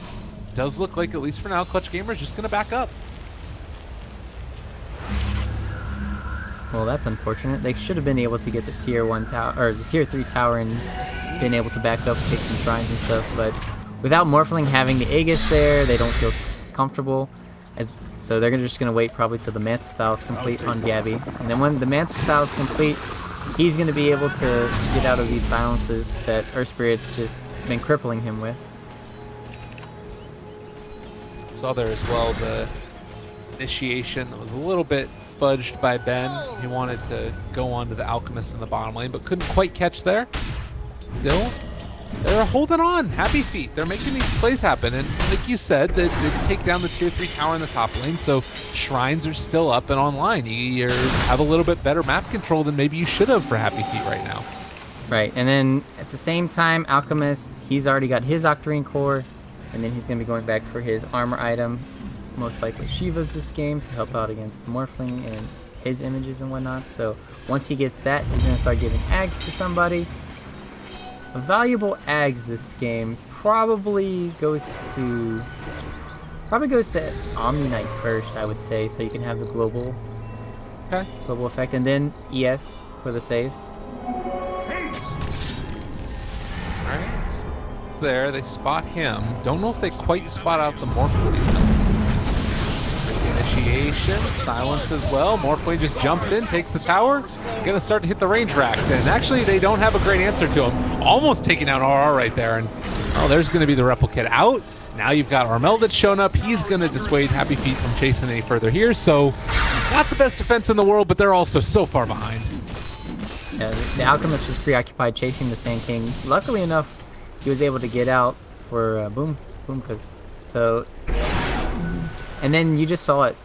Does look like, at least for now, Clutch Gamer's just going to back up.
Well, that's unfortunate. They should have been able to get the tier 1 tower, or the tier 3 tower, and been able to back up, take some shrines and stuff. But without Morphling having the Aegis there, they don't feel comfortable. So they're just going to wait probably till the Manta Style is complete on Gabby. And then when the Manta Style is complete, he's going to be able to get out of these silences that Earth Spirit's just been crippling him with.
Saw there as well the initiation that was a little bit fudged by Ben. He wanted to go on to the Alchemist in the bottom lane, but couldn't quite catch there. Still, they're holding on. HappyFeet. They're making these plays happen. And like you said, they take down the tier 3 tower in the top lane, so shrines are still up and online. You have a little bit better map control than maybe you should have for HappyFeet right now.
Right, and then at the same time, Alchemist, he's already got his Octarine Core, and then he's going to be going back for his armor item, most likely Shiva's this game, to help out against the Morphling and his images and whatnot. So once he gets that, he's going to start giving Ags to somebody. A valuable Ags this game probably goes to Omni Knight first, I would say, so you can have the global effect, and then ES for the saves.
Alright, so there, they spot him. Don't know if they quite spot out the Morphling. Initiation, silence as well. Morphling just jumps in, takes the tower. Gonna start to hit the range racks, and actually they don't have a great answer to him. Almost taking out RR right there, and oh, there's gonna be the replicate out. Now you've got Armel that's shown up. He's gonna dissuade HappyFeet from chasing any further here, so not the best defense in the world, but they're also so far behind.
Yeah, the Alchemist was preoccupied chasing the Sand King. Luckily enough, he was able to get out for boom, so. And then you just saw it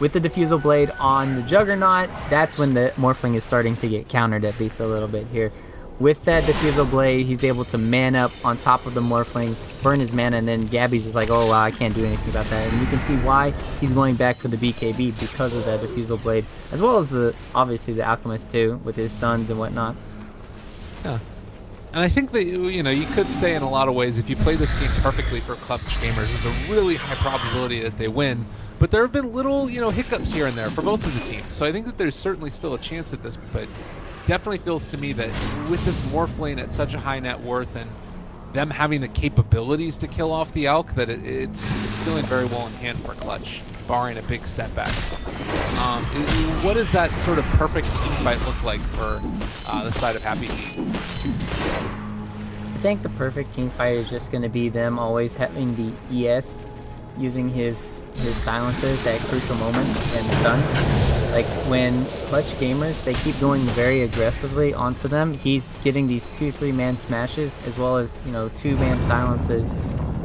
with the Diffusal Blade on the Juggernaut. That's when the Morphling is starting to get countered at least a little bit here. With that Diffusal Blade, he's able to man up on top of the Morphling, burn his mana, and then Gabby's just like, oh wow, I can't do anything about that. And you can see why he's going back for the BKB because of that Diffusal Blade, as well as obviously the Alchemist too, with his stuns and whatnot.
Yeah. And I think that, you could say in a lot of ways, if you play this game perfectly for Clutch Gamers, there's a really high probability that they win. But there have been little, hiccups here and there for both of the teams. So I think that there's certainly still a chance at this, but definitely feels to me that with this Morphling at such a high net worth and them having the capabilities to kill off the Alk, that it's feeling very well in hand for Clutch, barring a big setback. What does that sort of perfect team fight look like for the side of HappyFeet?
I think the perfect team fight is just going to be them always having the ES, using his silences at crucial moments and stuns. Like when Clutch Gamers, they keep going very aggressively onto them, he's getting these 2-3 man smashes as well as 2-man silences,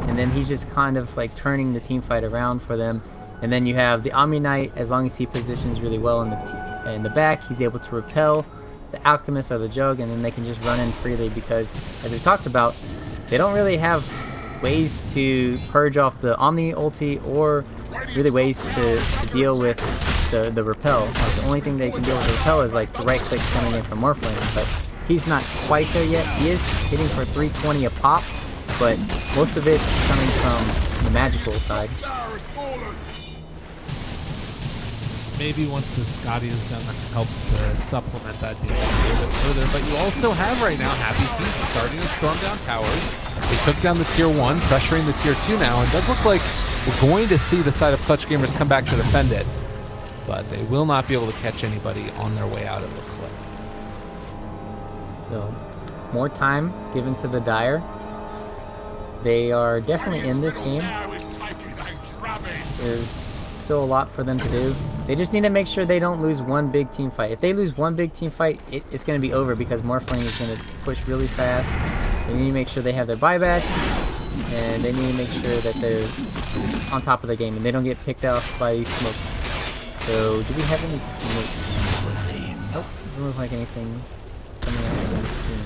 and then he's just kind of like turning the team fight around for them. And then you have the Omni Knight, as long as he positions really well in the back, he's able to repel the Alchemist or the Jug, and then they can just run in freely because, as we talked about, they don't really have ways to purge off the Omni ulti or really ways to deal with the repel. Like, the only thing they can deal with the repel is like the right click coming in from Morphling, but he's not quite there yet. He is hitting for 320 a pop, but most of it is coming from the magical side.
Maybe once the Scotty is done, that helps to supplement that damage a little bit further. But you also have right now HappyFeet starting to storm down towers. They took down the tier 1, pressuring the tier 2 now, and it does look like we're going to see the side of Clutch Gamers come back to defend it. But they will not be able to catch anybody on their way out, it looks like.
So, more time given to the Dire. They are definitely in this game. There's still a lot for them to do. They just need to make sure they don't lose one big team fight. If they lose one big team fight, it's going to be over because Morphling is going to push really fast. They need to make sure they have their buyback, and they need to make sure that they're on top of the game and they don't get picked off by smoke. So, do we have any smoke? Nope, doesn't look like anything coming out anytime soon.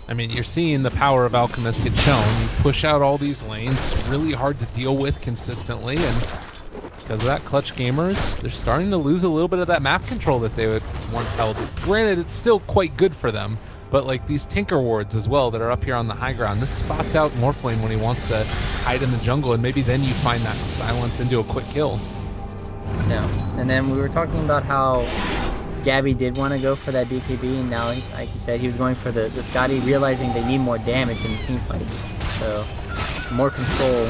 I mean, you're seeing the power of Alchemist get shown. You push out all these lanes, it's really hard to deal with consistently, and because of that, Clutch Gamers, they're starting to lose a little bit of that map control that they would once held. Granted, it's still quite good for them, but like these Tinker Wards as well that are up here on the high ground, this spots out Morphling when he wants to hide in the jungle, and maybe then you find that silence into a quick kill.
No, and then we were talking about how Gabby did want to go for that BKB, and now, like you said, he was going for the Scotty, realizing they need more damage in the team fight. So, more control.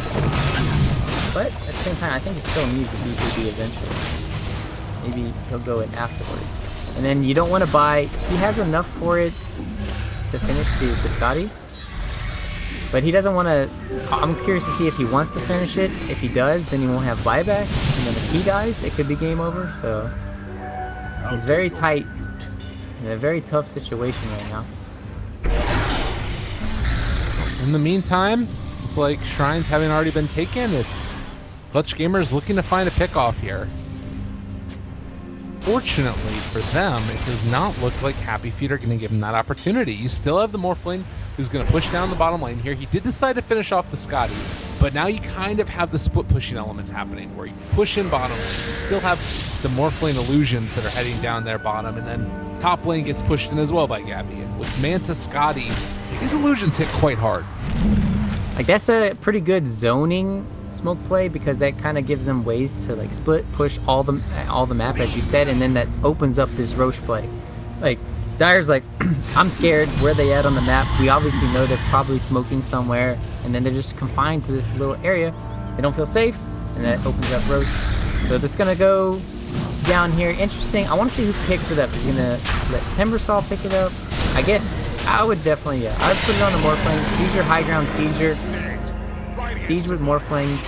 But at the same time, I think he still needs the BKB eventually. Maybe he'll go in afterward. And then you don't want to buy... He has enough for it to finish the Scotty. But he doesn't want to... I'm curious to see if he wants to finish it. If he does, then he won't have buyback. And then if he dies, it could be game over. So... He's very tight, in a very tough situation right now.
In the meantime, like Shrines having already been taken, it's Clutch Gamers looking to find a pickoff here. Fortunately for them, it does not look like HappyFeet are going to give him that opportunity. You still have the Morphling who's going to push down the bottom lane here. He did decide to finish off the Scotty, but now you kind of have the split pushing elements happening where you push in bottom lane. You still have the Morphling illusions that are heading down their bottom, and then top lane gets pushed in as well by Gabby. And with Manta Scotty, his illusions hit quite hard.
Like, that's a pretty good zoning smoke play because that kind of gives them ways to like split push all the map, as you said, and then that opens up this Roche play. Like, Dyer's like, I'm scared, where they at on the map? We obviously know they're probably smoking somewhere, and then they're just confined to this little area. They don't feel safe, and that opens up Roche. So this gonna go down here. Interesting. I want to see who picks it up. He's gonna let Timbersaw pick it up. I guess I would definitely, yeah, I would put it on the Morphling. Use your high ground Sieger. Siege with Morphling. And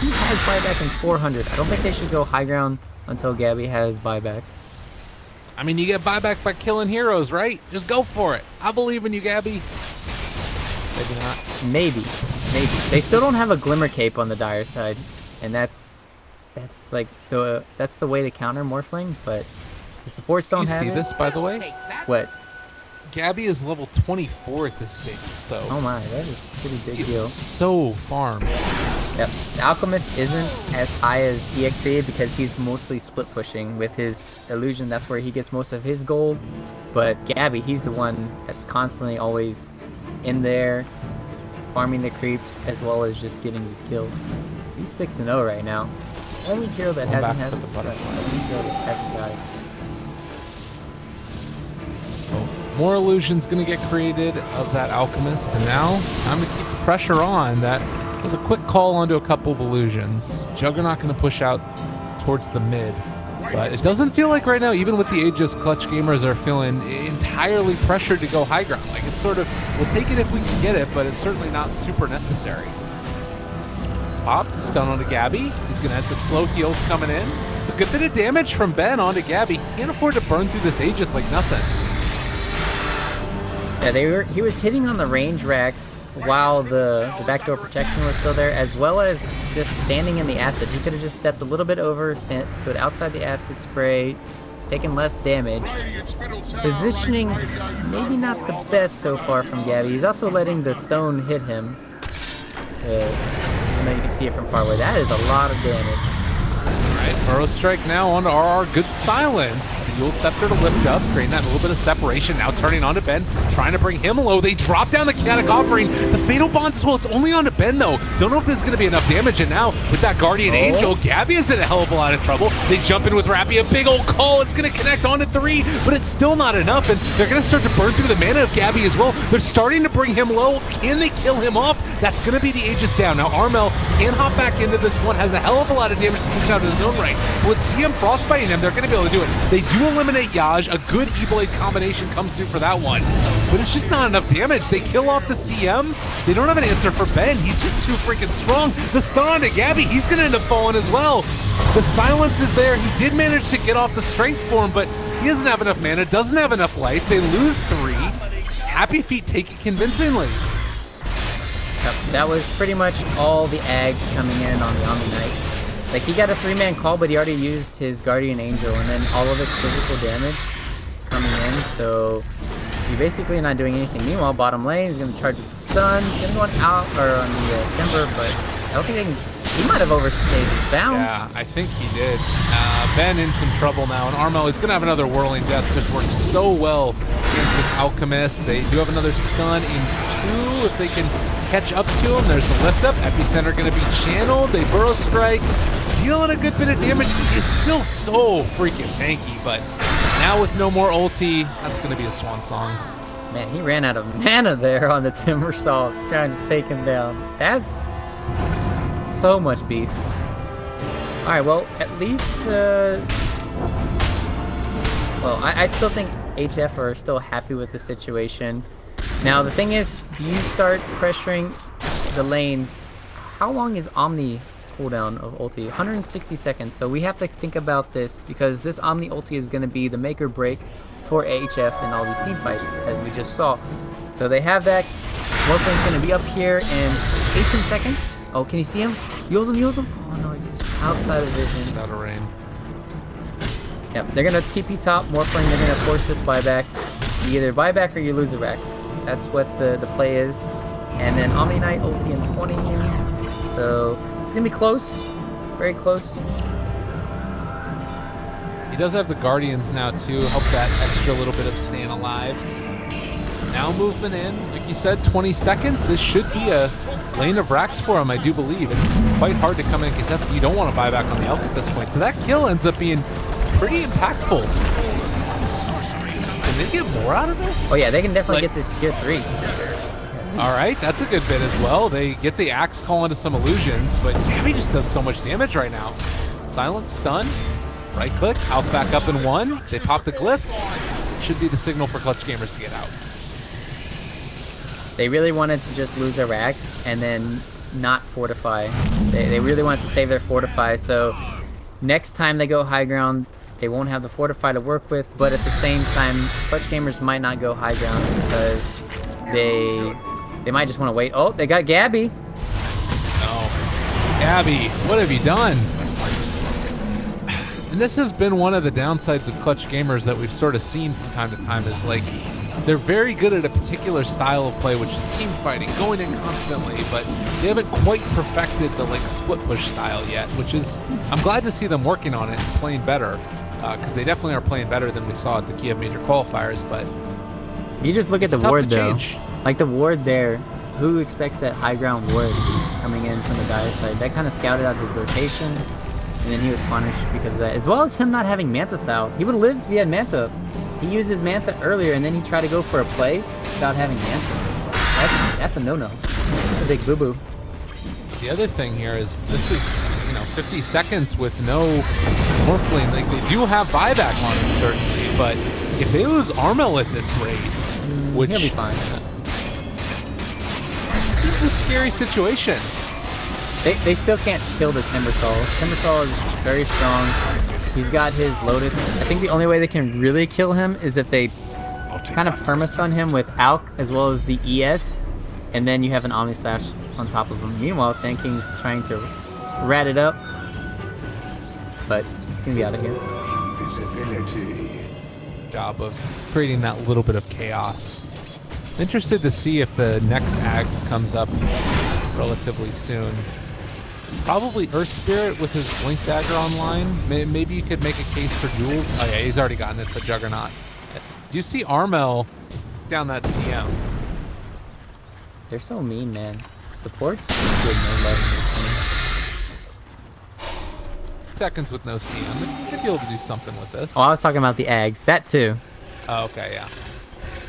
he has buyback in 400. I don't think they should go high ground until Gabby has buyback.
I mean, you get buyback by killing heroes, right? Just go for it. I believe in you, Gabby. Maybe not.
Maybe. They still don't have a Glimmer Cape on the Dire side, and that's like that's the way to counter Morphling, but the supports don't have it.
You see this, by the way?
What?
Gabby is level 24 at this stage, though.
Oh my, that is a pretty big deal.
So farmed.
Yep. The Alchemist isn't as high as EXP because he's mostly split pushing with his illusion. That's where he gets most of his gold. But Gabby, he's the one that's constantly always in there, farming the creeps as well as just getting these kills. He's 6-0 right now. Only hero that hasn't had the butterfly. Only hero that hasn't died.
More illusions going to get created of that Alchemist, and now I'm going to keep the pressure on. That was a quick call onto a couple of illusions. Juggernaut going to push out towards the mid, but it doesn't feel like right now, even with the Aegis, Clutch Gamers are feeling entirely pressured to go high ground. Like, it's sort of, we'll take it if we can get it, but it's certainly not super necessary. Top, stun onto Gabby. He's going to have the slow heals coming in. A good bit of damage from Ben onto Gabby. Can't afford to burn through this Aegis like nothing.
Yeah, he was hitting on the range racks while the backdoor protection was still there, as well as just standing in the acid. He could have just stepped a little bit over, stood outside the acid spray, taken less damage. Positioning, maybe not the best so far from Gabby. He's also letting the stone hit him. I know you can see it from far away. That is a lot of damage.
Alright, Burrow Strike now onto RR. Good silence. The Yule Scepter to lift up, creating that little bit of separation. Now turning onto Ben, trying to bring him low. They drop down the Chaotic Offering. The Fatal Bond as well. It's only onto Ben, though. Don't know if there's going to be enough damage. And now, with that Guardian Angel, Gabby is in a hell of a lot of trouble. They jump in with Rappy. A big old call. It's going to connect onto 3, but it's still not enough. And they're going to start to burn through the mana of Gabby as well. They're starting to bring him low. Can they kill him off? That's going to be the Aegis down. Now, Armel can hop back into this one. Has a hell of a lot of damage to push out of his own Strike. With CM frostbiting him, they're going to be able to do it. They do eliminate Yaj. A good E-Blade combination comes through for that one. But it's just not enough damage. They kill off the CM. They don't have an answer for Ben. He's just too freaking strong. The stun onto Gabby, he's going to end up falling as well. The silence is there. He did manage to get off the strength form, but he doesn't have enough mana, doesn't have enough life. They lose 3. HappyFeet take it convincingly.
Yep, that was pretty much all the Ags coming in on the Omni Knight. Like, he got a 3-man call, but he already used his Guardian Angel, and then all of his physical damage coming in, so you're basically not doing anything. Meanwhile, bottom lane is going to charge with the stun. He's going to go on the Timber, but I don't think they can. He might have overstayed his bounds.
Yeah, I think he did. Ben in some trouble now, and Armel is going to have another Whirling Death. Just worked so well against this Alchemist. They do have another stun in 2 if they can catch up to him. There's the lift up. Epicenter going to be channeled. They Burrow Strike, dealing a good bit of damage. It's still so freaking tanky, but now with no more ulti, that's going to be a swan song.
Man, he ran out of mana there on the Timber Saw trying to take him down. That's so much beef. Alright, well, at least, well, I still think HF are still happy with the situation. Now, the thing is, do you start pressuring the lanes? How long is Omni cooldown of ulti? 160 seconds, so we have to think about this, because this Omni ulti is going to be the make or break for HF in all these team fights, as we just saw. So they have that. Morphline's going to be up here in 18 seconds. Oh, can you see him? Use him, use him. Oh no, he's outside of vision.
Out of rain.
Yep, they're gonna TP top, Morphling, they're gonna force this buyback. You either buyback or you lose a Rex. That's what the play is. And then Omni Knight ulti in 20. So it's gonna be close. Very close.
He does have the Guardians now too, help that extra little bit of staying alive. Now movement in, like you said, 20 seconds. This should be a lane of racks for him, I do believe. It's quite hard to come in and contest. You don't want to buy back on the elk at this point. So that kill ends up being pretty impactful. Can they get more out of this?
Oh yeah, they can definitely get this tier 3.
All right, that's a good bit as well. They get the axe call into some illusions, but Gabby just does so much damage right now. Silent stun, right click, out back up in 1. They pop the glyph. Should be the signal for Clutch Gamers to get out.
They really wanted to just lose their racks and then not fortify. They really wanted to save their fortify, so next time they go high ground, they won't have the fortify to work with, but at the same time, Clutch Gamers might not go high ground because they might just want to wait. Oh, they got Gabby.
Oh, Gabby, what have you done? And this has been one of the downsides of Clutch Gamers that we've sort of seen from time to time is like, they're very good at a particular style of play, which is team fighting, going in constantly, but they haven't quite perfected the like split push style yet, which is, I'm glad to see them working on it and playing better, because they definitely are playing better than we saw at the Kiev Major qualifiers, but
you just look at the ward though. Like the ward there, who expects that high ground ward coming in from the Dire side? That kind of scouted out the rotation, and then he was punished because of that, as well as him not having Manta style. He would have lived if he had Manta. He used his Manta earlier, and then he tried to go for a play without having Manta. That's a no-no. That's a big boo-boo.
The other thing here is this is, 50 seconds with no Morphling. Like, they do have buyback on him, certainly, but if they lose Armel at this rate, which...
He'll be fine.
This is a scary situation.
They still can't kill the Timbersaw. Timbersaw is very strong. He's got his Lotus. I think the only way they can really kill him is if they kind of perma-stun him with Alk as well as the ES, and then you have an Omni Slash on top of him. Meanwhile, Sand King's trying to rat it up, but he's gonna be out of here.
Invisibility.
Job of creating that little bit of chaos. Interested to see if the next Axe comes up relatively soon. Probably Earth Spirit with his Blink Dagger online. Maybe you could make a case for Jules. Oh yeah, he's already gotten it for Juggernaut. Do you see Armel down that CM?
They're so mean, man. Support's good, no love.
Seconds with no CM. They should be able to do something with this.
Oh, I was talking about the Ags. That too.
Oh, okay, yeah.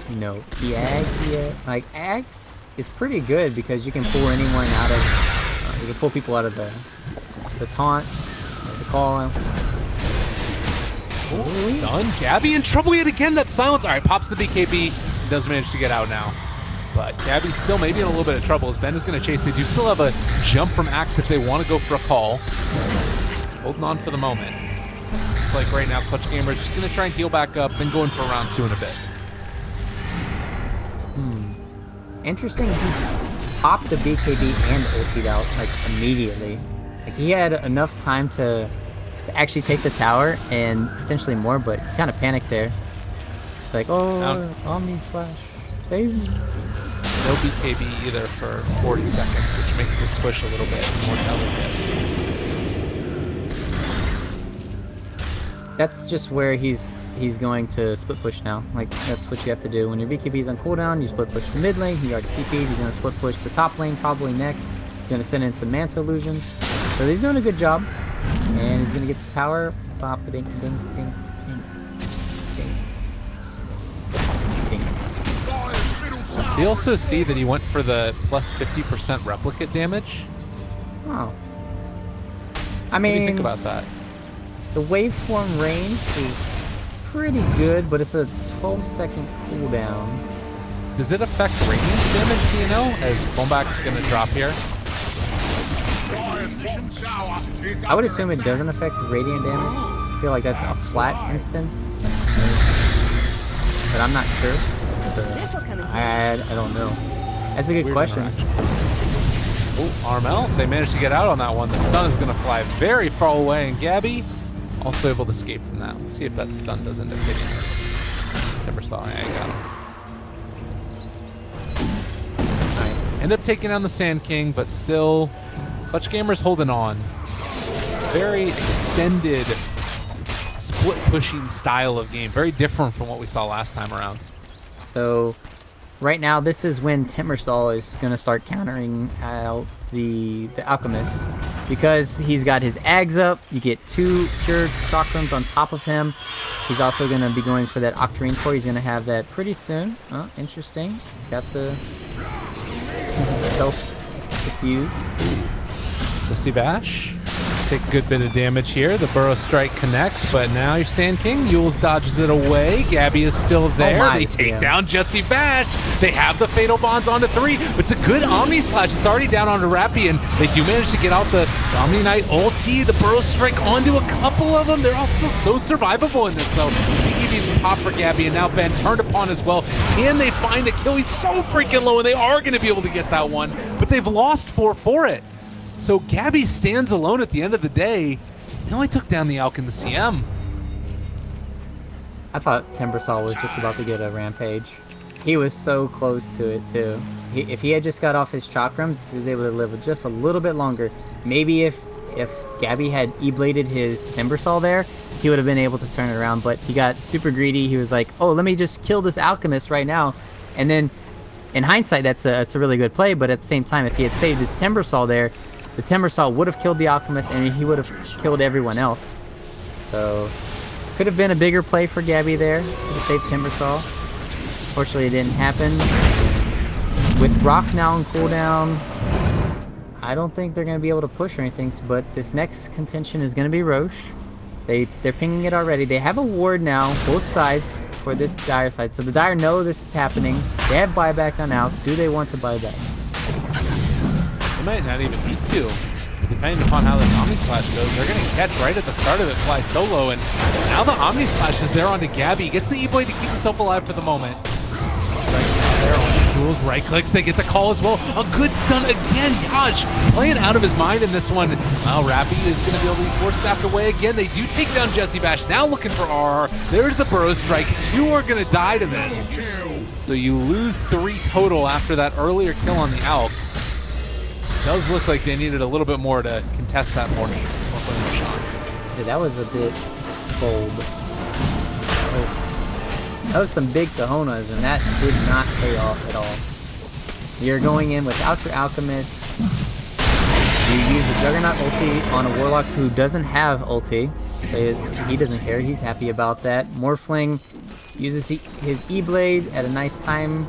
The Ags, yeah. Like, Ags is pretty good because you can pull anyone out of... you can pull people out of the taunt, the call.
Stun. Gabby in trouble yet again. That silence. All right, pops the BKB. He does manage to get out now. But Gabby's still maybe in a little bit of trouble as Ben is going to chase. They do still have a jump from Axe if they want to go for a call. Holding on for the moment. Looks like right now Clutch Gamer's just going to try and heal back up and go in for round 2 in a bit.
Interesting. He popped the BKB and ultied out like immediately. Like he had enough time to actually take the tower and potentially more, but he kind of panicked there. It's like, oh, Omni Slash, save me.
No BKB either for 40 seconds, which makes this push a little bit more delicate.
That's just where he's going to split push now. Like, that's what you have to do. When your BKB is on cooldown, you split push the mid lane. He already TP'd. He's going to split push the top lane probably next. He's going to send in some Manta illusions. So he's doing a good job. And he's going to get the power. Pop, ding, ding, ding, ding, ding, ding.
You also see that he went for the plus 50% replicate damage.
Oh. I
What do you
mean,
think about that?
the waveform range is pretty good, but it's a 12-second cooldown.
Does it affect radiant damage, do you know? As Bombach's going to drop here.
I would assume it doesn't affect radiant damage. I feel like that's a flat instance. But I'm not sure. So I don't know. That's a good question.
Oh, Armel, they managed to get out on that one. The stun is going to fly very far away, and Gabby also able to escape from that. Let's see if that stun does end up hitting her. Never saw. I got him. End up taking down the Sand King, but still, Clutch Gamer's holding on. Very extended split pushing style of game. Very different from what we saw last time around.
So right now, this is when Timbersaw is going to start countering out the Alchemist. Because he's got his Ags up, you get 2 cured chakrams on top of him. He's also going to be going for that Octarine core. He's going to have that pretty soon. Oh, interesting. Got the self-diffuse.
Jesse Bash, take a good bit of damage here. The Burrow Strike connects, but now your Sand King, Yules dodges it away. Gabby is still there. They take down Jesse Bash. They have the Fatal Bonds onto 3, but it's a good Omni Slash. It's already down onto Rappy, and they do manage to get out the Omni Knight ulti, the Burrow Strike onto a couple of them. They're all still so survivable in this, though. BKBs will pop for Gabby, and now Ben turned upon as well. Can they find the kill? He's so freaking low, and they are going to be able to get that one, but they've lost 4 for it. So Gabby stands alone at the end of the day. He only took down the Alk and the CM.
I thought Timbersaw was just about to get a rampage. He was so close to it too. If he had just got off his chakrams, if he was able to live just a little bit longer, maybe if Gabby had E-bladed his Timbersaw there, he would have been able to turn it around. But he got super greedy. He was like, oh, let me just kill this Alchemist right now. And then in hindsight, that's a really good play. But at the same time, if he had saved his Timbersaw there, the Timbersaw would have killed the Alchemist, and he would have killed everyone else. So, could have been a bigger play for Gabby there. Could have saved Timbersaw. Fortunately, it didn't happen. With Rock now on cooldown, I don't think they're going to be able to push or anything, but this next contention is going to be Roche. They're pinging it already. They have a ward now, both sides, for this Dire side. So the Dire know this is happening. They have buyback on out. Do they want to buy back?
They might not even need to. Depending upon how this Omni Slash goes, they're going to catch right at the start of it, fly solo, and now the Omni Slash is there onto Gabby. He gets the E-Blade to keep himself alive for the moment. Right now there on Jules, right clicks, they get the call as well. A good stun again, Yaj playing out of his mind in this one. Well, Rappy is going to be able to be force staffed away again. They do take down Jesse Bash, now looking for RR. There's the Burrow Strike. 2 are going to die to this. So you lose 3 total after that earlier kill on the Alk. Does look like they needed a little bit more to contest that morning.
Yeah, that was a bit bold. That was some big cojones, and that did not pay off at all. You're going in without your Alchemist. You use the Juggernaut ulti on a Warlock who doesn't have ulti. So he doesn't care. He's happy about that. Morphling uses his E-Blade at a nice time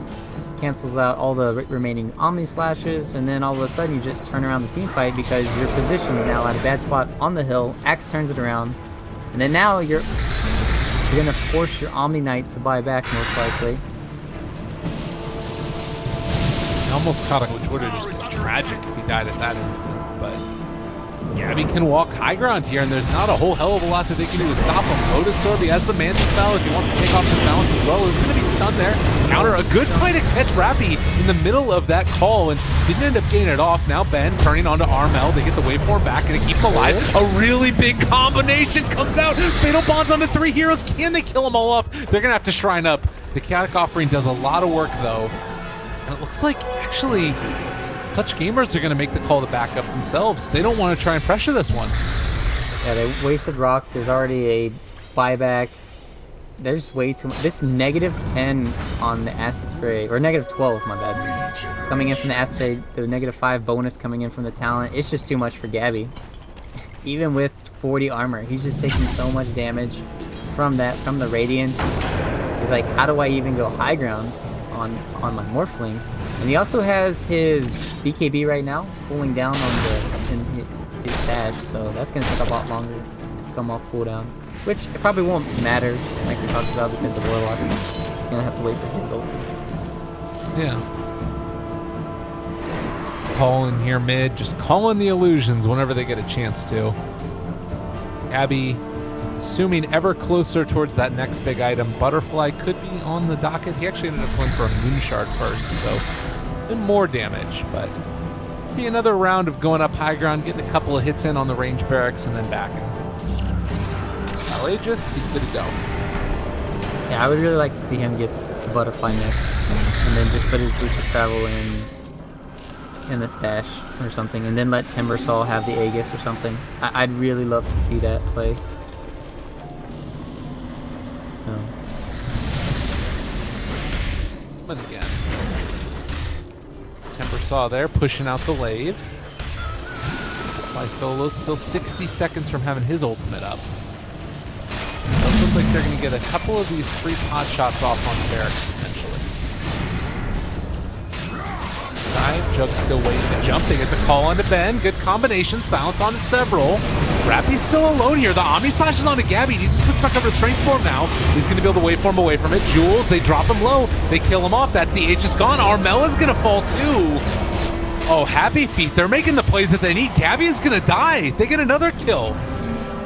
cancels out all the remaining Omni Slashes, and then all of a sudden you just turn around the team fight because you're positioned now at a bad spot on the hill. Axe turns it around, and then now you're gonna force your Omni Knight to buy back most likely.
I almost caught him, which would have just been tragic if he died at that instance, but Gabby can walk high ground here, and there's not a whole hell of a lot that they can do to stop him. Lotus Orb, he has the Manta style if he wants to take off his balance as well. He's going to be stunned there. Counter, a good play to catch Rappy in the middle of that call, and didn't end up getting it off. Now Ben turning onto Armel. They get the waveform back, and to keep him alive. A really big combination comes out. Fatal Bonds on the 3 heroes. Can they kill them all off? They're going to have to shrine up. The Chaotic Offering does a lot of work, though. And it looks like, actually, Clutch Gamers are going to make the call to back up themselves. They don't want to try and pressure this one.
Yeah, they wasted rock. There's already a buyback. There's way too much. This -10 on the Acid Spray, or -12, my bad. Coming in from the Acid Spray, the -5 bonus coming in from the talent. It's just too much for Gabby. Even with 40 armor, he's just taking so much damage from the Radiant. He's like, how do I even go high ground on my Morphling? And he also has his BKB right now, cooling down on his dash, so that's going to take a lot longer to come off cooldown. Which it probably won't matter, like we talked about, because the Warlock is going to have to wait for his ulti.
Yeah. Calling here mid, just calling the illusions whenever they get a chance to. Abby, assuming ever closer towards that next big item. Butterfly could be on the docket. He actually ended up going for a Moon Shard first, so and more damage, but be another round of going up high ground, getting a couple of hits in on the range barracks, and then backing. Outrageous, he's good to go.
Yeah, I would really like to see him get the Butterfly next, and then just put his Boots of Travel in the stash or something, and then let Timbersaw have the Aegis or something. I'd really love to see that play.
And again. Timbersaw there, pushing out the Lave. Fly Solo still 60 seconds from having his ultimate up. Does look like they're going to get a couple of these free pot shots off on the barracks potentially. Dive, Jug's still waiting to jump. They get the call onto Ben. Good combination. Silence onto several. Rappy's still alone here. The Omni Slash is onto Gabby. He needs to switch back over to Strength Form now. He's going to be able to waveform away from it. Jules, they drop him low. They kill him off. That's the H is gone. Armella's going to fall too. Oh, HappyFeet. They're making the plays that they need. Gabby is going to die. They get another kill.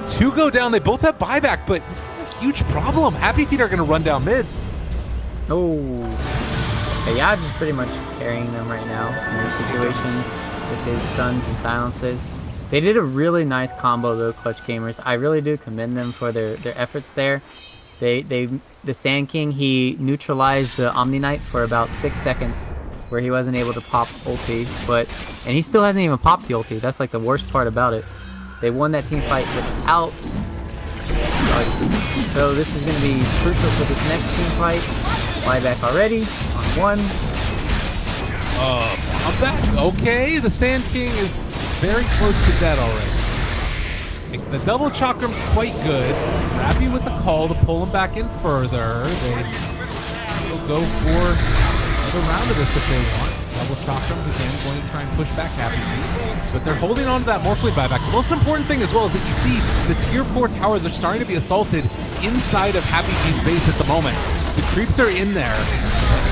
2 go down. They both have buyback, but this is a huge problem. HappyFeet are going to run down mid.
Oh. Yeah, Yaj is pretty much carrying them right now in this situation with his stuns and silences. They did a really nice combo though, Clutch Gamers. I really do commend them for their efforts there. The Sand King, he neutralized the Omni Knight for about 6 seconds where he wasn't able to pop ulti, and he still hasn't even popped the ulti. That's like the worst part about it. They won that team fight without. So this is going to be crucial for this next team fight. Buyback already on 1.
I'm back. Okay, the Sand King is very close to dead already. The double chakram's quite good. Rappy with the call to pull him back in further. They'll go for another round of this if they want. Double chakram again, going to try and push back HappyFeet. But they're holding on to that Morphling buyback. The most important thing as well is that you see the tier 4 towers are starting to be assaulted inside of HappyFeet's base at the moment. The creeps are in there.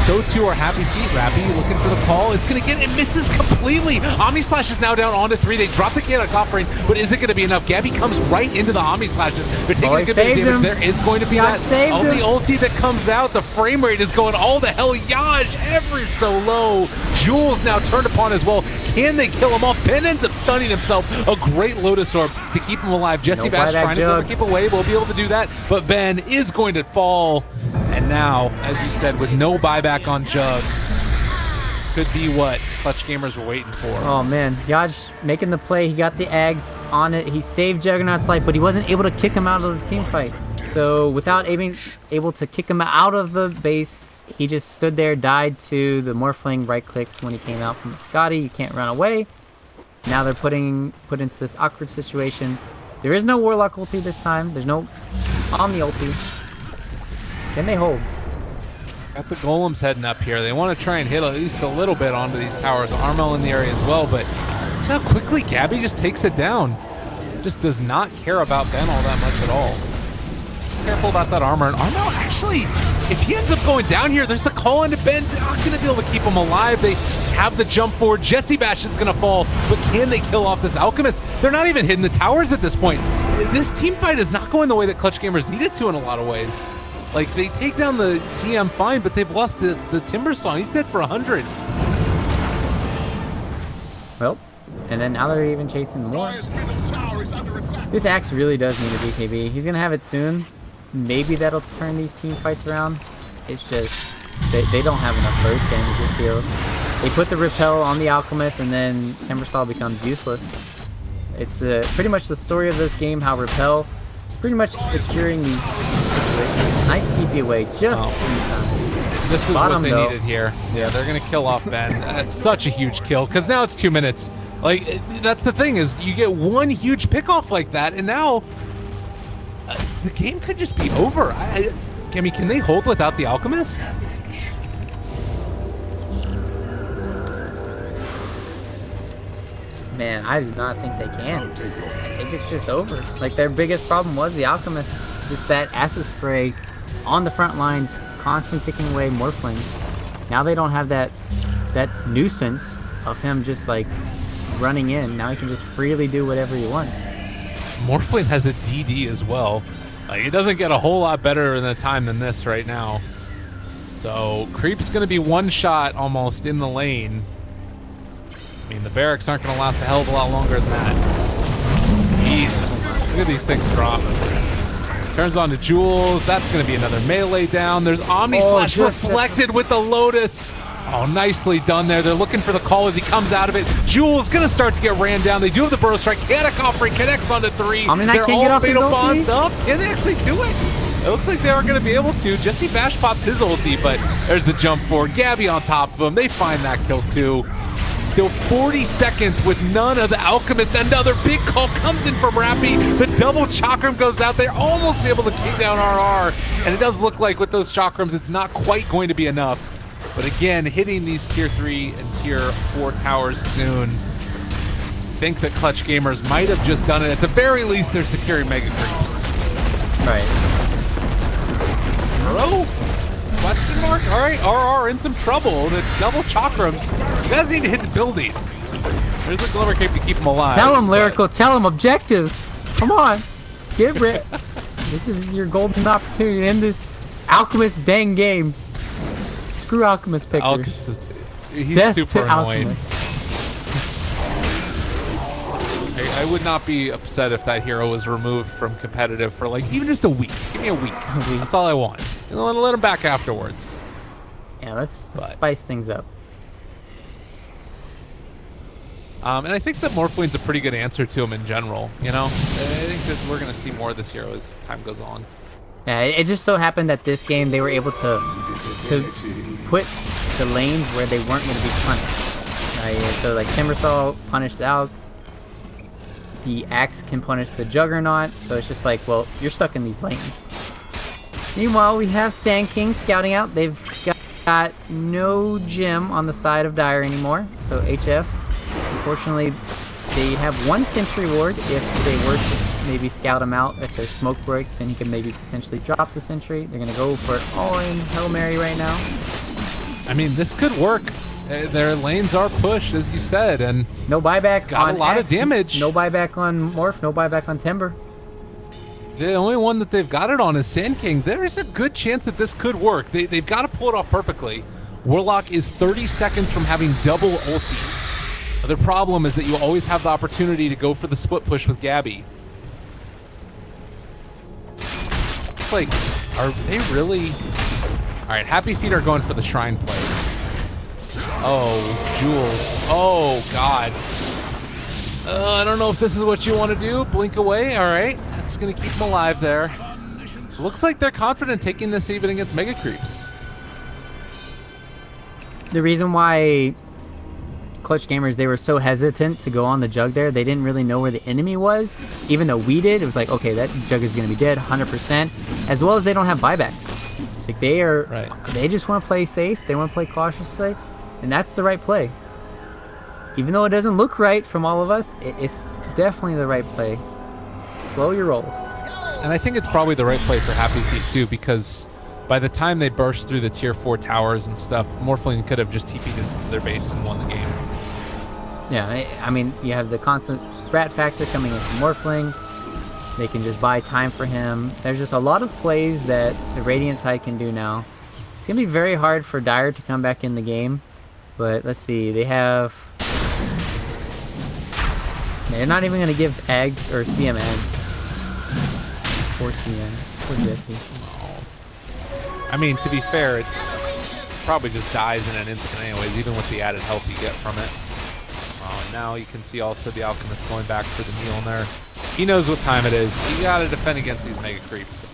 So too are HappyFeet. Rappy looking for the call. It's going to get it. Misses completely. Omni Slash is now down onto 3. They drop the chaotic offering, but is it going to be enough? Gabby comes right into the Omni Slashes. They're taking a good bit of damage. There is going to be that only ulti that comes out. The frame rate is going all the hell. Yaj ever so low. Jules now turned upon as well. Can they kill him off? Ben ends up stunning himself. A great Lotus Orb to keep him alive. Jesse Bash trying to keep away. We'll be able to do that, but Ben is going to fall. And now, as you said, with no buyback on Jug, could be what Clutch Gamers were waiting for.
Oh man, Yaj making the play. He got the Ags on it. He saved Juggernaut's life, but he wasn't able to kick him out of the team fight. So without able to kick him out of the base, he just stood there, died to the Morphling right clicks when he came out from Scotty. You can't run away. Now they're put into this awkward situation. There is no Warlock ulti this time. There's no Omni ulti. Can they hold?
Got the golems heading up here. They want to try and hit at least a little bit onto these towers. Armel in the area as well, but see how quickly Gabby just takes it down. Just does not care about Ben all that much at all. Careful about that armor. And Armel actually, if he ends up going down here, there's the call into Ben. They're not going to be able to keep him alive. They have the jump forward. Jesse Bash is going to fall, but can they kill off this Alchemist? They're not even hitting the towers at this point. This team fight is not going the way that Clutch Gamers needed to in a lot of ways. Like, they take down the CM fine, but they've lost the Timbersaw. He's dead for 100.
Well, and then now they're even chasing more.
Dire's middle tower is under attack.
This Axe really does need a BKB. He's going to have it soon. Maybe that'll turn these team fights around. It's just, they don't have enough burst damage, it feels. They put the Repel on the Alchemist, and then Timbersaw becomes useless. It's pretty much the story of this game, how Repel pretty much securing these situations. Nice TP away, just in time.
This is
Bottom,
what they
though.
needed here. Yeah, they're going to kill off Ben. That's such a huge kill, because now it's 2 minutes. Like, that's the thing, is you get one huge pickoff like that, and now the game could just be over. I mean, can they hold without the Alchemist?
Man, I do not think they can. I think it's just over. Like, their biggest problem was the Alchemist. Just that acid spray on the front lines, constantly picking away Morphling. Now they don't have that nuisance of him just, like, running in. Now he can just freely do whatever he wants.
Morphling has a DD as well. Like, it doesn't get a whole lot better in the time than this right now. So, Creep's going to be one shot almost in the lane. I mean, the barracks aren't going to last a hell of a lot longer than that. Jesus. Look at these things drop. Turns on to Jules. That's going to be another melee down. There's Omni Slash reflected with the Lotus. Oh, nicely done there. They're looking for the call as he comes out of it. Jules going to start to get ran down. They do have the Burrow Strike. Cannock offering connects onto 3.
Omni Knight
They're
can't get
all
off his
fatal
ulti?
bonds up. Can they actually do it? It looks like they are going to be able to. Jesse Bash pops his ulti, but there's the jump forward. Gabby on top of him. They find that kill too. Still 40 seconds with none of the Alchemist. Another big call comes in from Rappy. The double Chakram goes out there, almost able to kick down RR. And it does look like with those Chakrams, it's not quite going to be enough. But again, hitting these tier 3 and tier 4 towers soon. Think that Clutch Gamers might have just done it. At the very least, they're securing Mega Creeps.
Right.
Bro? Question mark? All right, RR in some trouble. The double Chakrams. You guys need to hit the buildings. There's the Glimmer Cape to keep them alive.
Tell him, Lyrical. Tell him objectives. Come on. Get rid. This is your golden opportunity to end this Alchemist dang game. Screw Alchemist pickers.
Alchemist, he's
Death
super
to
annoying.
Alchemist.
I would not be upset if that hero was removed from competitive for like even just a week. Give me a week. That's all I want. And then let him back afterwards.
Yeah, let's spice things up.
And I think that Morphline's a pretty good answer to him in general. You know, I think that we're gonna see more of this hero as time goes on.
Yeah, it just so happened that this game they were able to put the lanes where they weren't going to be punished. So like Timbersaw punished out. The Axe can punish the Juggernaut, so it's just like, well, you're stuck in these lanes. Meanwhile, we have Sand King scouting out. They've got no gem on the side of Dire anymore, so HF, unfortunately, they have one sentry ward. If they were to maybe scout him out, if there's smoke break, then he can maybe potentially drop the sentry. They're going to go for it all in Hail Mary right now.
I mean, this could work. Their lanes are pushed, as you said, and
no buyback
got
on
a lot
Axe,
of damage.
No buyback on Morph, no buyback on Timber.
The only one that they've got it on is Sand King. There is a good chance that this could work. They've got to pull it off perfectly. Warlock is 30 seconds from having double ulti. The problem is that you always have the opportunity to go for the split push with Gabby. It's like, are they really? All right, HappyFeet are going for the Shrine play. Oh, Jules. Oh, God. I don't know if this is what you want to do. Blink away. All right. That's going to keep them alive there. Looks like they're confident taking this even against Mega Creeps.
The reason why Clutch Gamers, they were so hesitant to go on the Jug there, they didn't really know where the enemy was. Even though we did, it was like, okay, that Jug is going to be dead 100%. As well as they don't have buybacks. Like they are,
Right.
they just want to play safe. They want to play cautiously, and that's the right play. Even though it doesn't look right from all of us, it's definitely the right play. Slow your rolls.
And I think it's probably the right play for HappyFeet too, because by the time they burst through the tier 4 towers and stuff, Morphling could have just TP'd into their base and won the game.
Yeah, I mean, you have the constant rat factor coming in from Morphling. They can just buy time for him. There's just a lot of plays that the Radiant side can do now. It's going to be very hard for Dire to come back in the game. But let's see, they have... They're not even going to give eggs or CM eggs. Poor CM. Poor Jesse.
I mean, to be fair, it probably just dies in an instant anyways, even with the added health you get from it. And now you can see also the Alchemist going back for the meal in there. He knows what time it is. You gotta defend against these mega creeps.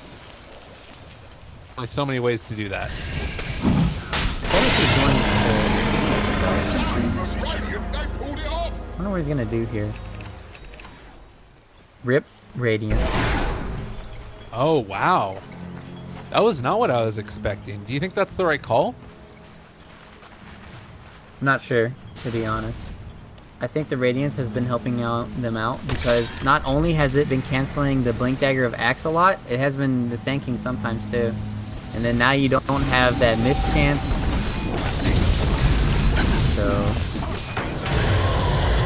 Only so many ways to do that.
They pulled it off.
I wonder what he's going to do here. Rip Radiant.
Oh, wow. That was not what I was expecting. Do you think that's the right call?
I'm not sure, to be honest. I think the Radiance has been helping them out because not only has it been canceling the Blink Dagger of Axe a lot, it has been the Sand sometimes too. And then now you don't have that miss chance. So,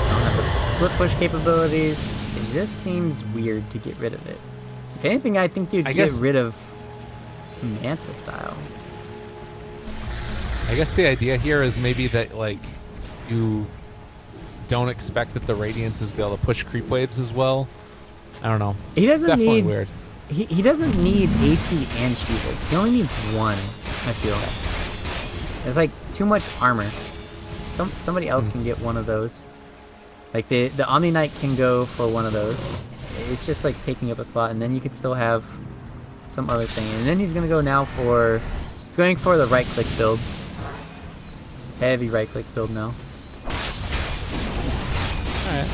don't have the split push capabilities. It just seems weird to get rid of it. If anything, I think you'd get rid of Manta style.
I guess the idea here is maybe that, like, you don't expect that the Radiance is able to push creep waves as well. I don't know.
He doesn't
Definitely
need
weird.
He doesn't need AC and shields. He only needs one, I feel. There's like too much armor. Somebody else can get one of those. Like the Omni Knight can go for one of those. It's just like taking up a slot, and then you could still have some other thing. And then he's gonna go now for he's going for the right click build. Heavy right click build now.
Alright.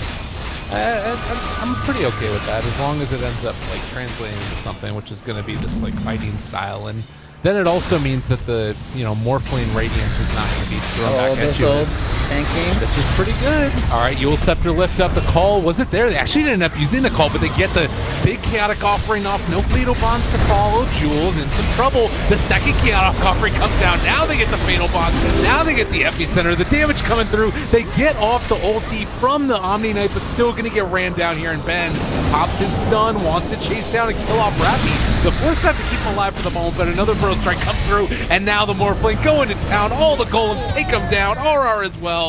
I'm pretty okay with that, as long as it ends up like translating into something, which is going to be this like fighting style, and then it also means that the Morphling Radiance is not going to be thrown back at you. This is pretty good. All right, Yule Scepter lift up the call. Was it there? They actually didn't end up using the call, but they get the big Chaotic Offering off. No Fatal Bonds to follow. Jules in some trouble. The second Chaotic Offering comes down. Now they get the Fatal Bonds. Now they get the Epicenter. The damage coming through. They get off the ulti from the Omni Knight, but still going to get ran down here. And Ben pops his stun, wants to chase down and kill off Rappy. The force time to keep him alive for the moment, but another Burrow Strike comes through, and now the Morphling go into town. All the Golems take him down. RR as well.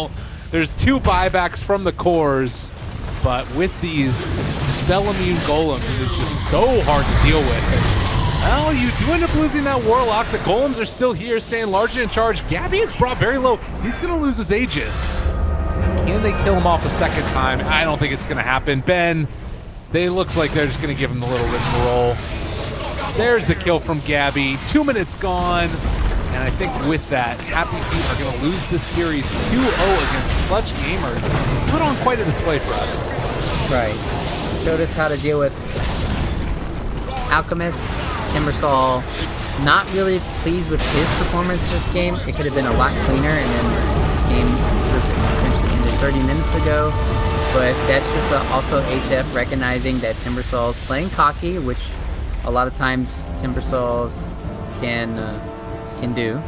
There's 2 buybacks from the cores, but with these spell immune golems, it is just so hard to deal with. Well, you do end up losing that Warlock. The golems are still here, staying largely in charge. Gabby is brought very low. He's going to lose his Aegis. Can they kill him off a second time? I don't think it's going to happen. Ben, they looks like they're just going to give him the little rigmarole. There's the kill from Gabby. 2 minutes gone. And I think with that, HappyFeet are going to lose this series 2-0 against Clutch Gamers. Put on quite a display for us.
Right. Showed us how to deal with Alchemist, Timbersaw. Not really pleased with his performance this game. It could have been a lot cleaner, and then this game was eventually ended 30 minutes ago. But that's just also HF recognizing that Timbersaw's playing cocky, which a lot of times Timbersaw's can do,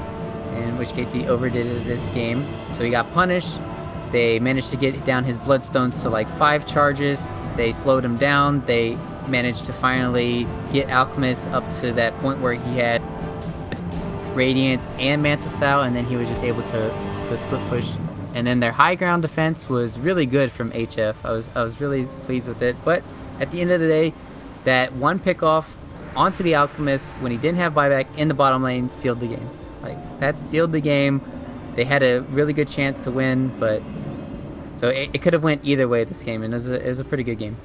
in which case he overdid it this game. So he got punished. They managed to get down his Bloodstones to like 5 charges. They slowed him down. They managed to finally get Alchemist up to that point where he had Radiance and Manta Style, and then he was just able to split push. And then their high ground defense was really good from HF. I was really pleased with it. But at the end of the day, that one pickoff onto the Alchemist when he didn't have buyback in the bottom lane sealed the game. Like, that sealed the game. They had a really good chance to win, but so it could have went either way this game, and it was a pretty good game.